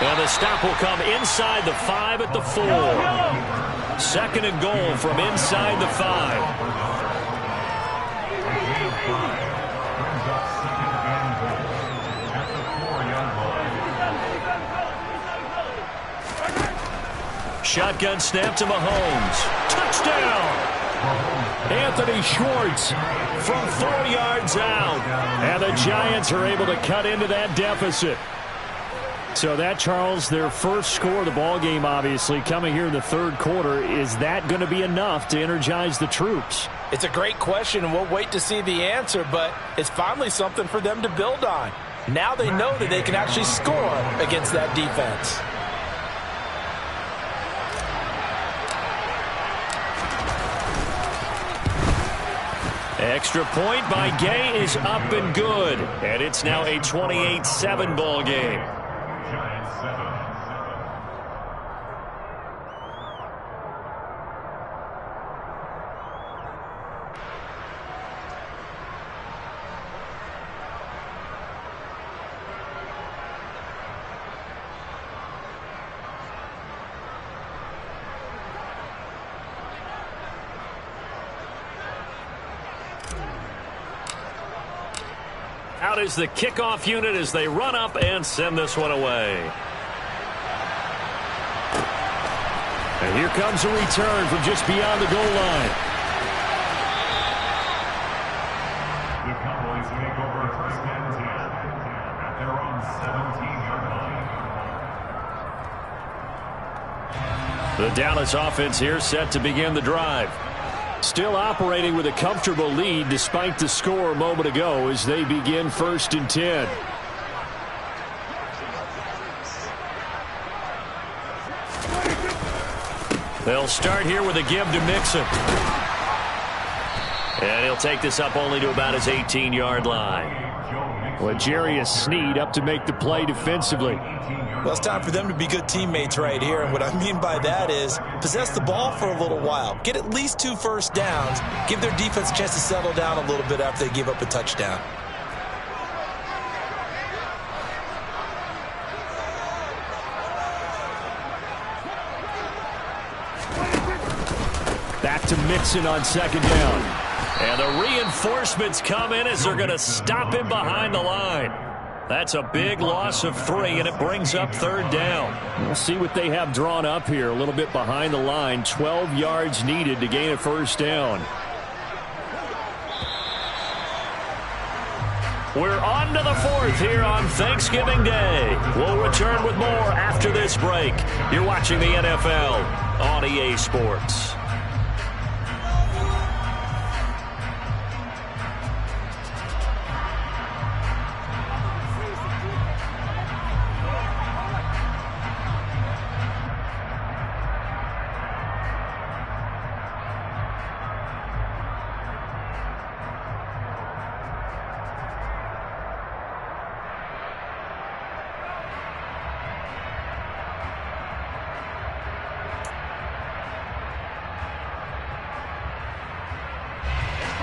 And the stop will come inside the 5 at the 4. 2nd and goal from inside the 5. Shotgun snap to Mahomes. Touchdown! Anthony Schwartz from 4 yards out. And the Giants are able to cut into that deficit. So that, Charles, their first score of the ballgame, obviously, coming here in the 3rd quarter. Is that going to be enough to energize the troops? It's a great question, and we'll wait to see the answer, but it's finally something for them to build on. Now they know that they can actually score against that defense. Extra point by Gay is up and good. And it's now a 28-7 ball game. Giants 7. Out is the kickoff unit as they run up and send this one away. And here comes a return from just beyond the goal line. The Cowboys take over 1st and 10 at their own 17-yard line. The Dallas offense here set to begin the drive. Still operating with a comfortable lead despite the score a moment ago as they begin 1st and 10. They'll start here with a give to Mixon. And he'll take this up only to about his 18-yard line. L'Jarius Sneed up to make the play defensively. Well, it's time for them to be good teammates right here. And what I mean by that is possess the ball for a little while. Get at least 2 first downs. Give their defense a chance to settle down a little bit after they give up a touchdown. Back to Mixon on 2nd down. And the reinforcements come in as they're going to stop him behind the line. That's a big loss of 3, and it brings up 3rd down. We'll see what they have drawn up here. A little bit behind the line. 12 yards needed to gain a 1st down. We're on to the 4th here on Thanksgiving Day. We'll return with more after this break. You're watching the NFL on EA Sports.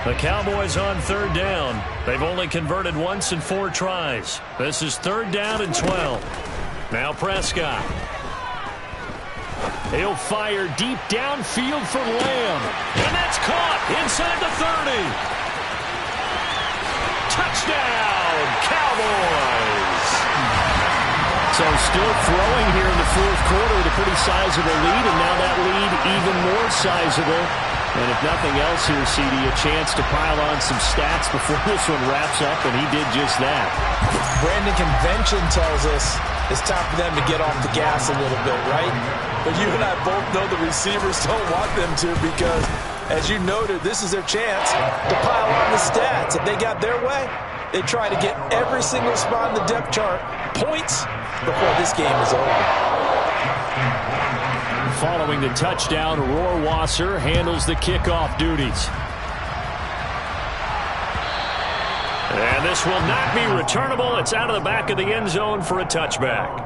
The Cowboys on 3rd down. They've only converted once in 4 tries. This is 3rd down and 12. Now Prescott. He'll fire deep downfield for Lamb. And that's caught inside the 30. Touchdown, Cowboys. So still throwing here in the 4th quarter with a pretty sizable lead, and now that lead even more sizable. And if nothing else here, CD, a chance to pile on some stats before this one wraps up, and he did just that. Brandon, convention tells us it's time for them to get off the gas a little bit, right? But you and I both know the receivers don't want them to because, as you noted, this is their chance to pile on the stats. If they got their way, they try to get every single spot in the depth chart points before this game is over. Following the touchdown, Rohrwasser handles the kickoff duties. And this will not be returnable. It's out of the back of the end zone for a touchback.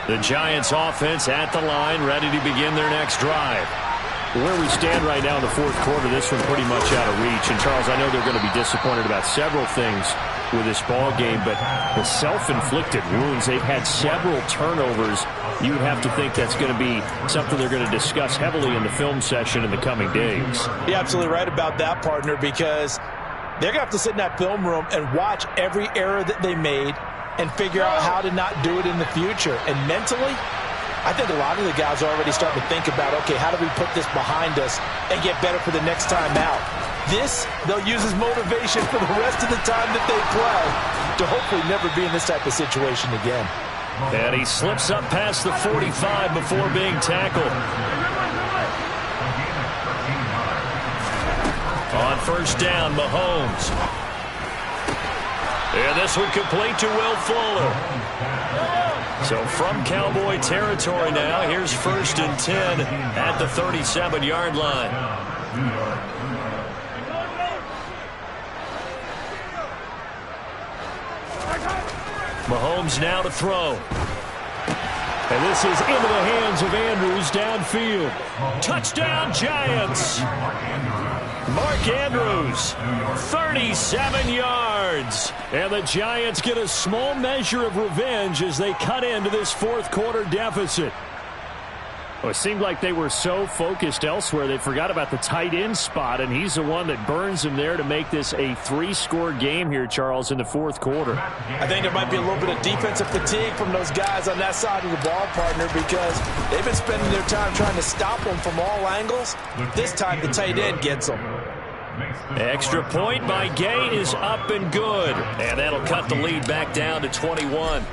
The Giants offense at the line, ready to begin their next drive. Where we stand right now in the 4th quarter, this one pretty much out of reach. And, Charles, I know they're going to be disappointed about several things with this ball game, but the self-inflicted wounds, they've had several turnovers. You would have to think that's going to be something they're going to discuss heavily in the film session in the coming days. You're absolutely right about that, partner, because they're going to have to sit in that film room and watch every error that they made and figure out how to not do it in the future. And mentally, I think a lot of the guys are already starting to think about, okay, how do we put this behind us and get better for the next time out? This, they'll use as motivation for the rest of the time that they play to hopefully never be in this type of situation again. And he slips up past the 45 before being tackled. On 1st down, Mahomes. And this one complete to Will Fuller. So from Cowboy territory now, here's 1st and 10 at the 37-yard line. Mahomes now to throw. And this is into the hands of Andrews downfield. Touchdown, Giants. Mark Andrews, 37 yards. And the Giants get a small measure of revenge as they cut into this 4th quarter deficit. Well, it seemed like they were so focused elsewhere they forgot about the tight end spot, and he's the one that burns them there to make this a 3-score game here, Charles, in the 4th quarter. I think there might be a little bit of defensive fatigue from those guys on that side of the ball, partner, because they've been spending their time trying to stop them from all angles. This time the tight end gets them. Extra point by Gay is up and good. And that'll cut the lead back down to 21.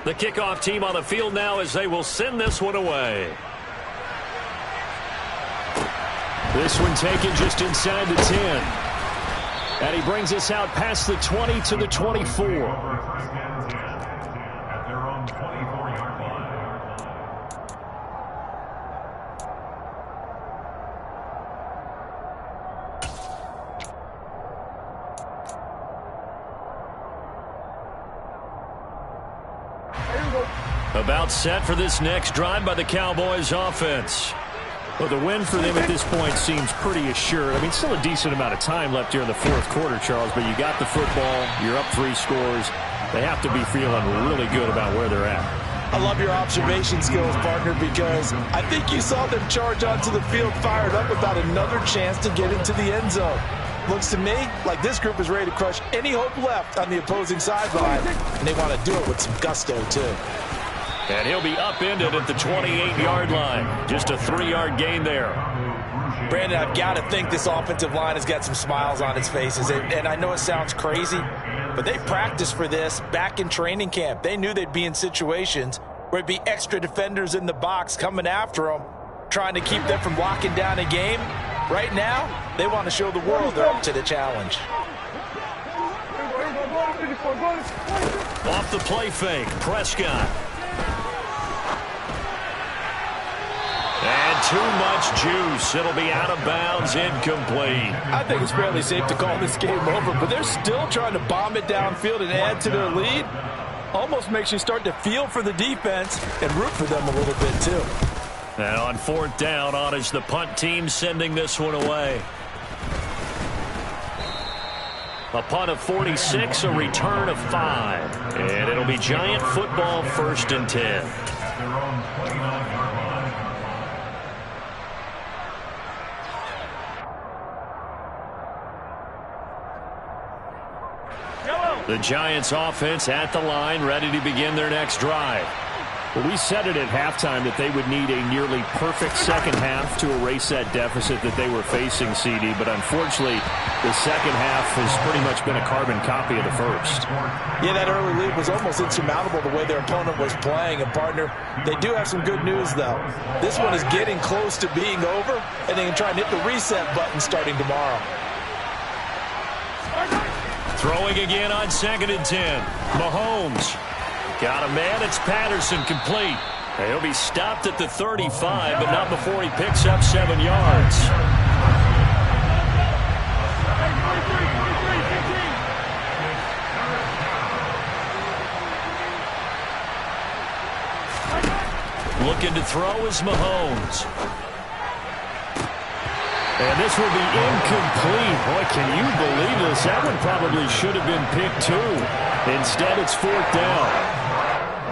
The kickoff team on the field now as they will send this one away. This one taken just inside the 10. And he brings us out past the 20 to the 24. About set for this next drive by the Cowboys offense. Well, the win for them at this point seems pretty assured. I mean, still a decent amount of time left here in the fourth quarter, Charles, but you got the football, you're up 3 scores. They have to be feeling really good about where they're at. I love your observation skills, partner, because I think you saw them charge onto the field fired up about another chance to get into the end zone. Looks to me like this group is ready to crush any hope left on the opposing sideline, and they want to do it with some gusto, too. And he'll be upended at the 28-yard line. Just a 3-yard gain there. Brandon, I've got to think this offensive line has got some smiles on its faces. And I know it sounds crazy, but they practiced for this back in training camp. They knew they'd be in situations where it'd be extra defenders in the box coming after them, trying to keep them from locking down a game. Right now, they want to show the world they're up to the challenge. Off the play fake, Prescott. And too much juice. It'll be out of bounds, incomplete. I think it's fairly safe to call this game over, but they're still trying to bomb it downfield and add to their lead. Almost makes you start to feel for the defense and root for them a little bit, too. And on 4th down, on is the punt team sending this one away. A punt of 46, a return of 5. And it'll be Giant football 1st and 10. The Giants offense at the line, ready to begin their next drive. Well, we said it at halftime that they would need a nearly perfect second half to erase that deficit that they were facing, CD. But unfortunately, the second half has pretty much been a carbon copy of the first. Yeah, that early lead was almost insurmountable the way their opponent was playing. And, partner, they do have some good news, though. This one is getting close to being over, and they can try and hit the reset button starting tomorrow. Throwing again on 2nd and 10. Mahomes. Got a man. It's Patterson, complete. He'll be stopped at the 35, but not before he picks up 7 yards. Looking to throw is Mahomes. And this will be incomplete. Boy, can you believe this? That one probably should have been picked too. Instead, it's 4th down.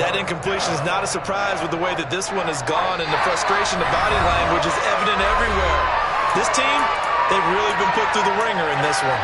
That incompletion is not a surprise with the way that this one has gone, and the frustration, the body language is evident everywhere. This team, they've really been put through the ringer in this one.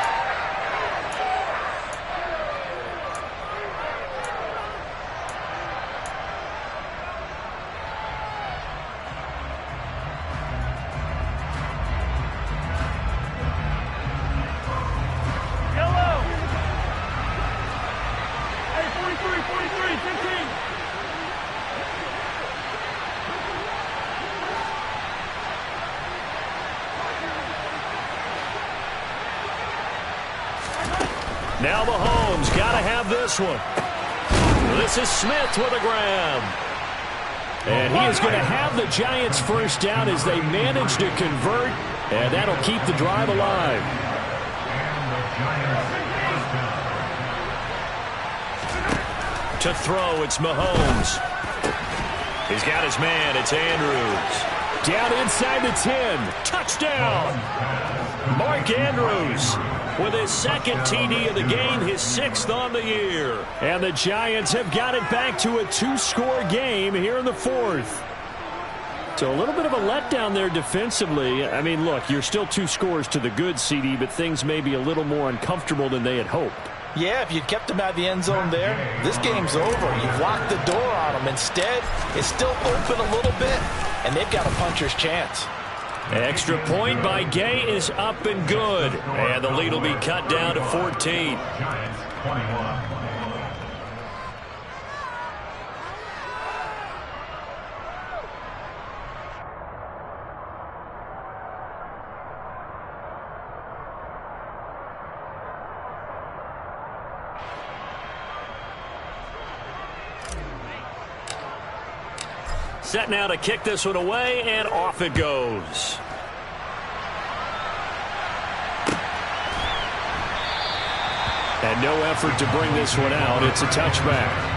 Now Mahomes got to have this one. This is Smith with a grab. And he is going to have the Giants first down as they manage to convert, and that'll keep the drive alive. To throw, it's Mahomes. He's got his man, it's Andrews. Down inside the 10. Touchdown! Mark Andrews with his 2nd TD of the game, his 6th on the year. And the Giants have got it back to a 2-score game here in the 4th. So a little bit of a letdown there defensively. I mean, look, you're still 2 scores to the good, CD, but things may be a little more uncomfortable than they had hoped. Yeah, if you'd kept them out of the end zone there, this game's over. You've locked the door on them. Instead, it's still open a little bit, and they've got a puncher's chance. Extra point by Gay is up and good. And the lead will be cut down to 14. Giants 21. Set now to kick this one away, and off it goes. And no effort to bring this one out. It's a touchback.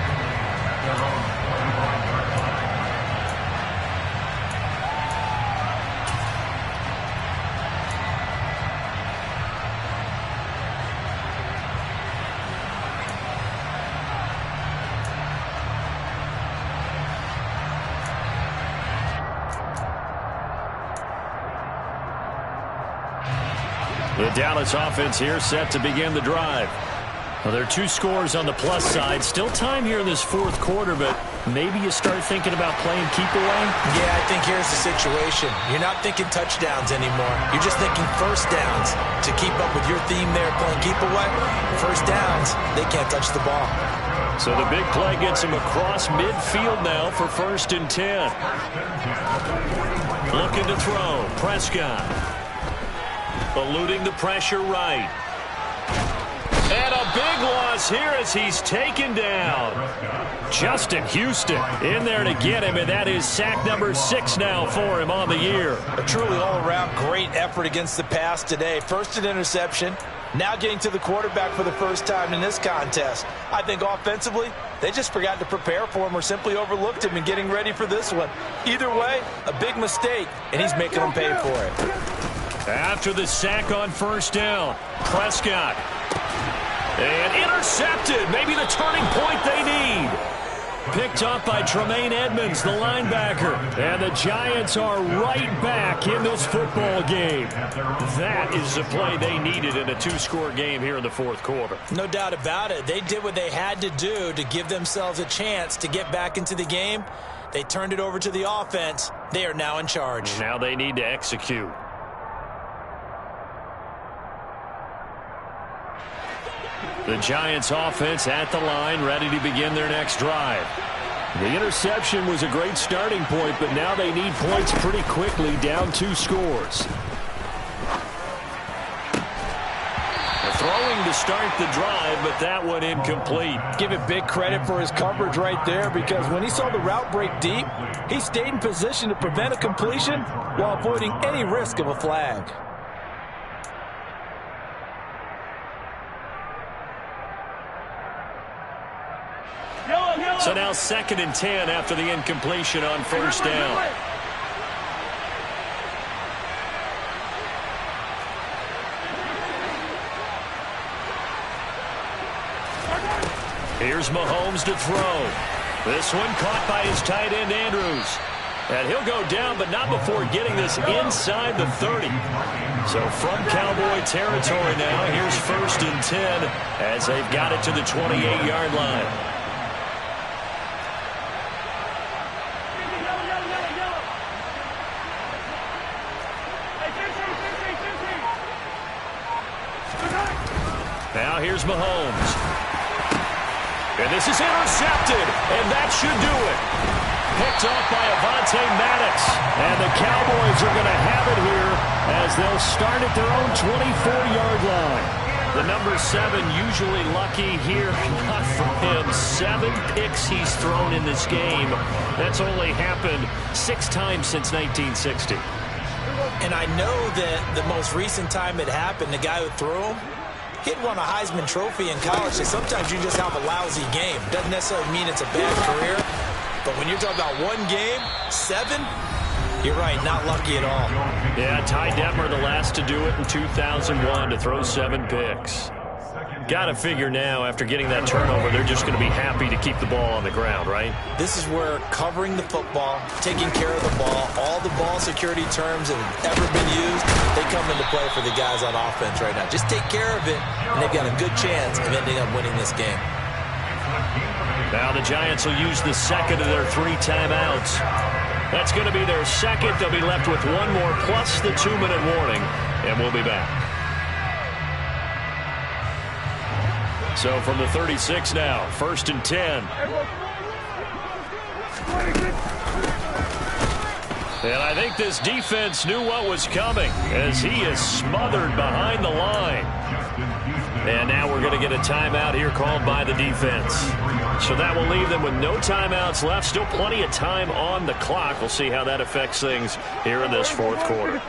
The Dallas offense here set to begin the drive. Well, there are 2 scores on the plus side. Still time here in this fourth quarter, but maybe you start thinking about playing keep away? Yeah, I think here's the situation. You're not thinking touchdowns anymore. You're just thinking first downs. To keep up with your theme there, playing keep away, first downs, they can't touch the ball. So the big play gets him across midfield now for 1st and 10. Looking to throw. Prescott. Eluding the pressure right. And a big loss here as he's taken down. Justin Houston in there to get him, and that is sack number 6 now for him on the year. A truly all-around great effort against the pass today. First an interception, now getting to the quarterback for the first time in this contest. I think offensively, they just forgot to prepare for him or simply overlooked him in getting ready for this one. Either way, a big mistake, and he's making them pay for it. After the sack on 1st down, Prescott. And intercepted. Maybe the turning point they need. Picked up by Tremaine Edmonds, the linebacker. And the Giants are right back in this football game. That is the play they needed in a 2-score game here in the fourth quarter. No doubt about it. They did what they had to do to give themselves a chance to get back into the game. They turned it over to the offense. They are now in charge. Now they need to execute. The Giants offense at the line, ready to begin their next drive. The interception was a great starting point, but now they need points pretty quickly, down 2 scores. Throwing to start the drive, but that one incomplete. Give it big credit for his coverage right there, because when he saw the route break deep, he stayed in position to prevent a completion while avoiding any risk of a flag. So now 2nd and 10 after the incompletion on 1st down. Here's Mahomes to throw. This one caught by his tight end, Andrews. And he'll go down, but not before getting this inside the 30. So from Cowboy territory now, here's 1st and 10 as they've got it to the 28-yard line. Now here's Mahomes. And this is intercepted, and that should do it. Picked off by Avonte Maddox. And the Cowboys are going to have it here as they'll start at their own 24-yard line. The number 7 usually lucky here, not for him. 7 picks he's thrown in this game. That's only happened 6 times since 1960. And I know that the most recent time it happened, the guy who threw him, he'd won a Heisman Trophy in college, so sometimes you just have a lousy game. Doesn't necessarily mean it's a bad career, but when you're talking about one game, 7, you're right, not lucky at all. Yeah, Ty Detmer, the last to do it in 2001, to throw 7 picks. Got to figure now, after getting that turnover, they're just going to be happy to keep the ball on the ground, right? This is where covering the football, taking care of the ball, all the ball security terms that have ever been used, they come into play for the guys on offense right now. Just take care of it, and they've got a good chance of ending up winning this game. Now the Giants will use the second of their 3 timeouts. That's going to be their second. They'll be left with one more plus the 2-minute warning, and we'll be back. So from the 36 now, 1st and 10. And I think this defense knew what was coming as he is smothered behind the line. And now we're going to get a timeout here called by the defense. So that will leave them with no timeouts left. Still plenty of time on the clock. We'll see how that affects things here in this fourth quarter.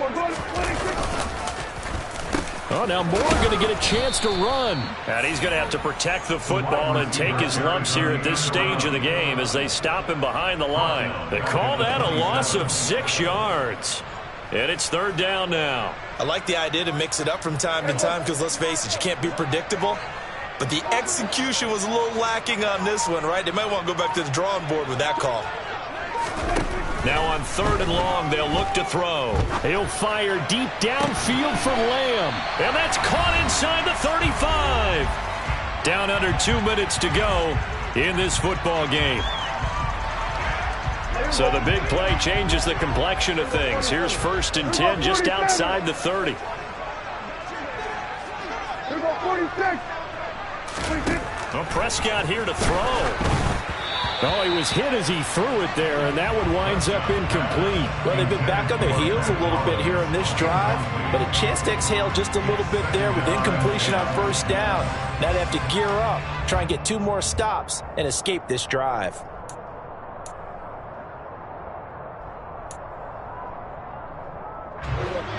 Oh, now Moore going to get a chance to run. And he's going to have to protect the football and take his lumps here at this stage of the game as they stop him behind the line. They call that a loss of 6 yards. And it's 3rd down now. I like the idea to mix it up from time to time because, let's face it, you can't be predictable. But the execution was a little lacking on this one, right? They might want to go back to the drawing board with that call. Now on 3rd and long, they'll look to throw. He'll fire deep downfield for Lamb. And that's caught inside the 35. Down under 2 minutes to go in this football game. So the big play changes the complexion of things. Here's 1st and 10 just outside the 30. Well, Prescott here to throw. Oh, he was hit as he threw it there, and that one winds up incomplete. Well, they've been back on their heels a little bit here in this drive, but a chance to exhale just a little bit there with incompletion on 1st down. Now they have to gear up, try and get 2 more stops, and escape this drive.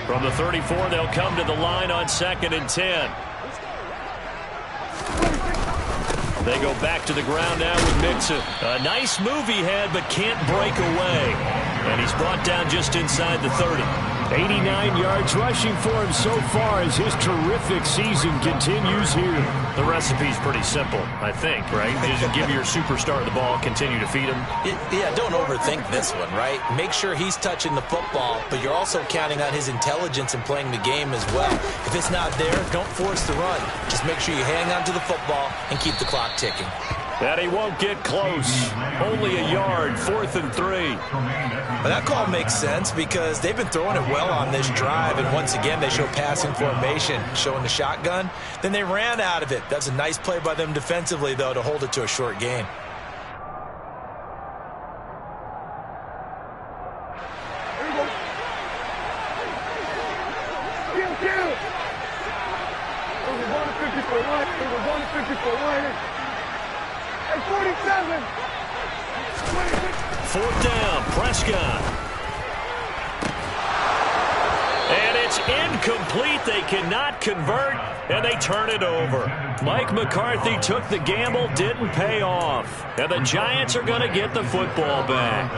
From the 34, they'll come to the line on 2nd and 10. They go back to the ground now with Mixon. A nice move he had, but can't break away. And he's brought down just inside the 30. 89 yards rushing for him so far as his terrific season continues here. The recipe's pretty simple, I think, right? Just give your superstar the ball, continue to feed him. Yeah, don't overthink this one, right? Make sure he's touching the football, but you're also counting on his intelligence in playing the game as well. If it's not there, don't force the run. Just make sure you hang on to the football and keep the clock ticking. And he won't get close. Only a yard, 4th and 3. Well, that call makes sense because they've been throwing it well on this drive, and once again they show passing formation, showing the shotgun. Then they ran out of it. That's a nice play by them defensively, though, to hold it to a short gain. Fourth down, Prescott. And it's incomplete. They cannot convert, and they turn it over. Mike McCarthy took the gamble, didn't pay off. And the Giants are going to get the football back.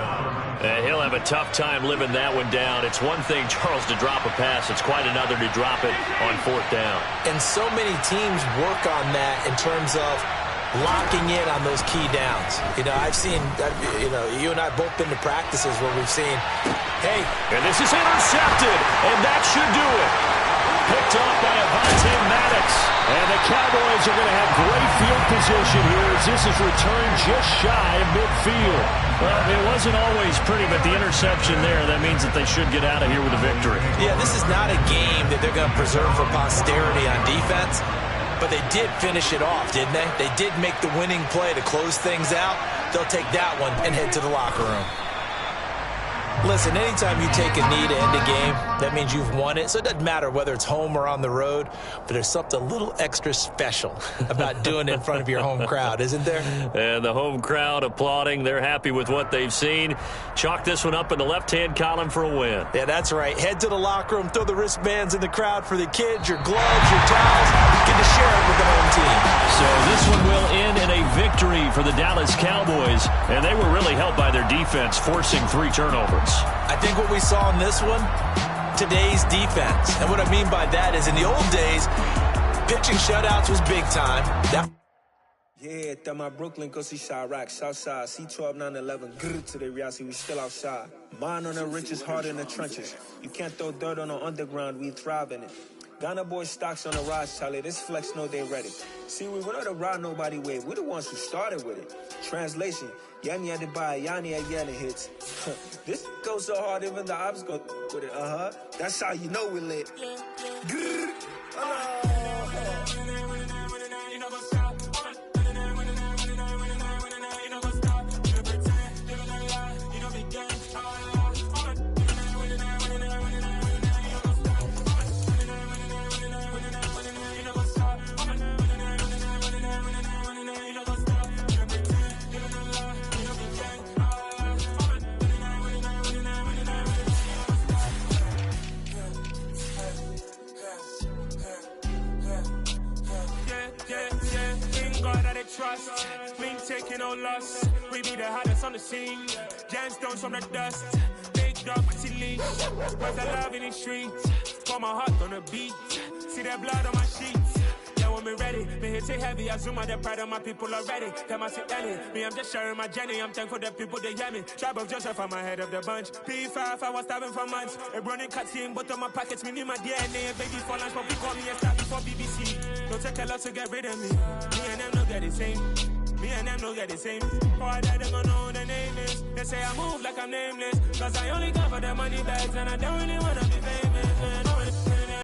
And he'll have a tough time living that one down. It's one thing, Charles, to drop a pass. It's quite another to drop it on 4th down. And so many teams work on that in terms of locking in on those key downs. You know, I've seen, you and I both been to practices where we've seen, hey. And this is intercepted, and that should do it. Picked off by Avonte Maddox. And the Cowboys are going to have great field position here as this is returned just shy of midfield. Well, it wasn't always pretty, but the interception there, that means that they should get out of here with a victory. Yeah, this is not a game that they're going to preserve for posterity on defense. But they did finish it off, didn't they? They did make the winning play to close things out. They'll take that one and head to the locker room. Listen, anytime you take a knee to end a game, that means you've won it. So it doesn't matter whether it's home or on the road, but there's something a little extra special about doing it in front of your home crowd, isn't there? And the home crowd applauding. They're happy with what they've seen. Chalk this one up in the left-hand column for a win. Yeah, that's right. Head to the locker room, throw the wristbands in the crowd for the kids, your gloves, your towels. Get to share it with the home team. So this one will end in a victory for the Dallas Cowboys, and they were really helped by their defense, forcing 3 turnovers. I think what we saw in this one, today's defense. And what I mean by that is in the old days, pitching shutouts was big time. Yeah, that my Brooklyn go see Chirac, Southside, C12, 911, grrr to the reality, we still outside. Mine on the riches, hard in the trenches. You can't throw dirt on the underground, we thrive in it. Ghana boy stocks on the rise, Charlie. This flex know they ready. See, we not the ride nobody wave. We the ones who started with it. Translation, Yanni had to buy, Yanni had yelling hits. This goes so hard, even the ops go with it. That's how you know we lit. Trust, we ain't taking no loss. We be the hottest on the scene. Gemstones from the dust. Big dog, pretty leash. Where's the love in the streets? Pour my heart on the beat. See that blood on my sheets. Yeah, when me ready, me hit it heavy. I zoom out the pride of my people already. Them I see Ellie. Me, I'm just sharing my journey. I'm thankful the people they hear me. Tribe of Joseph, I'm ahead of the bunch. P5, I was starving for months. A running cutscene, but on my pockets, me need my DNA. Baby for lunch, but we call me a star before BBC. Don't take a lot to get rid of me. Me and them no get the same. Me and them no get the same. All that they gonna know the name is. They say I move like I'm nameless. Cause I only got for the money bags and I don't really wanna be famous. Man.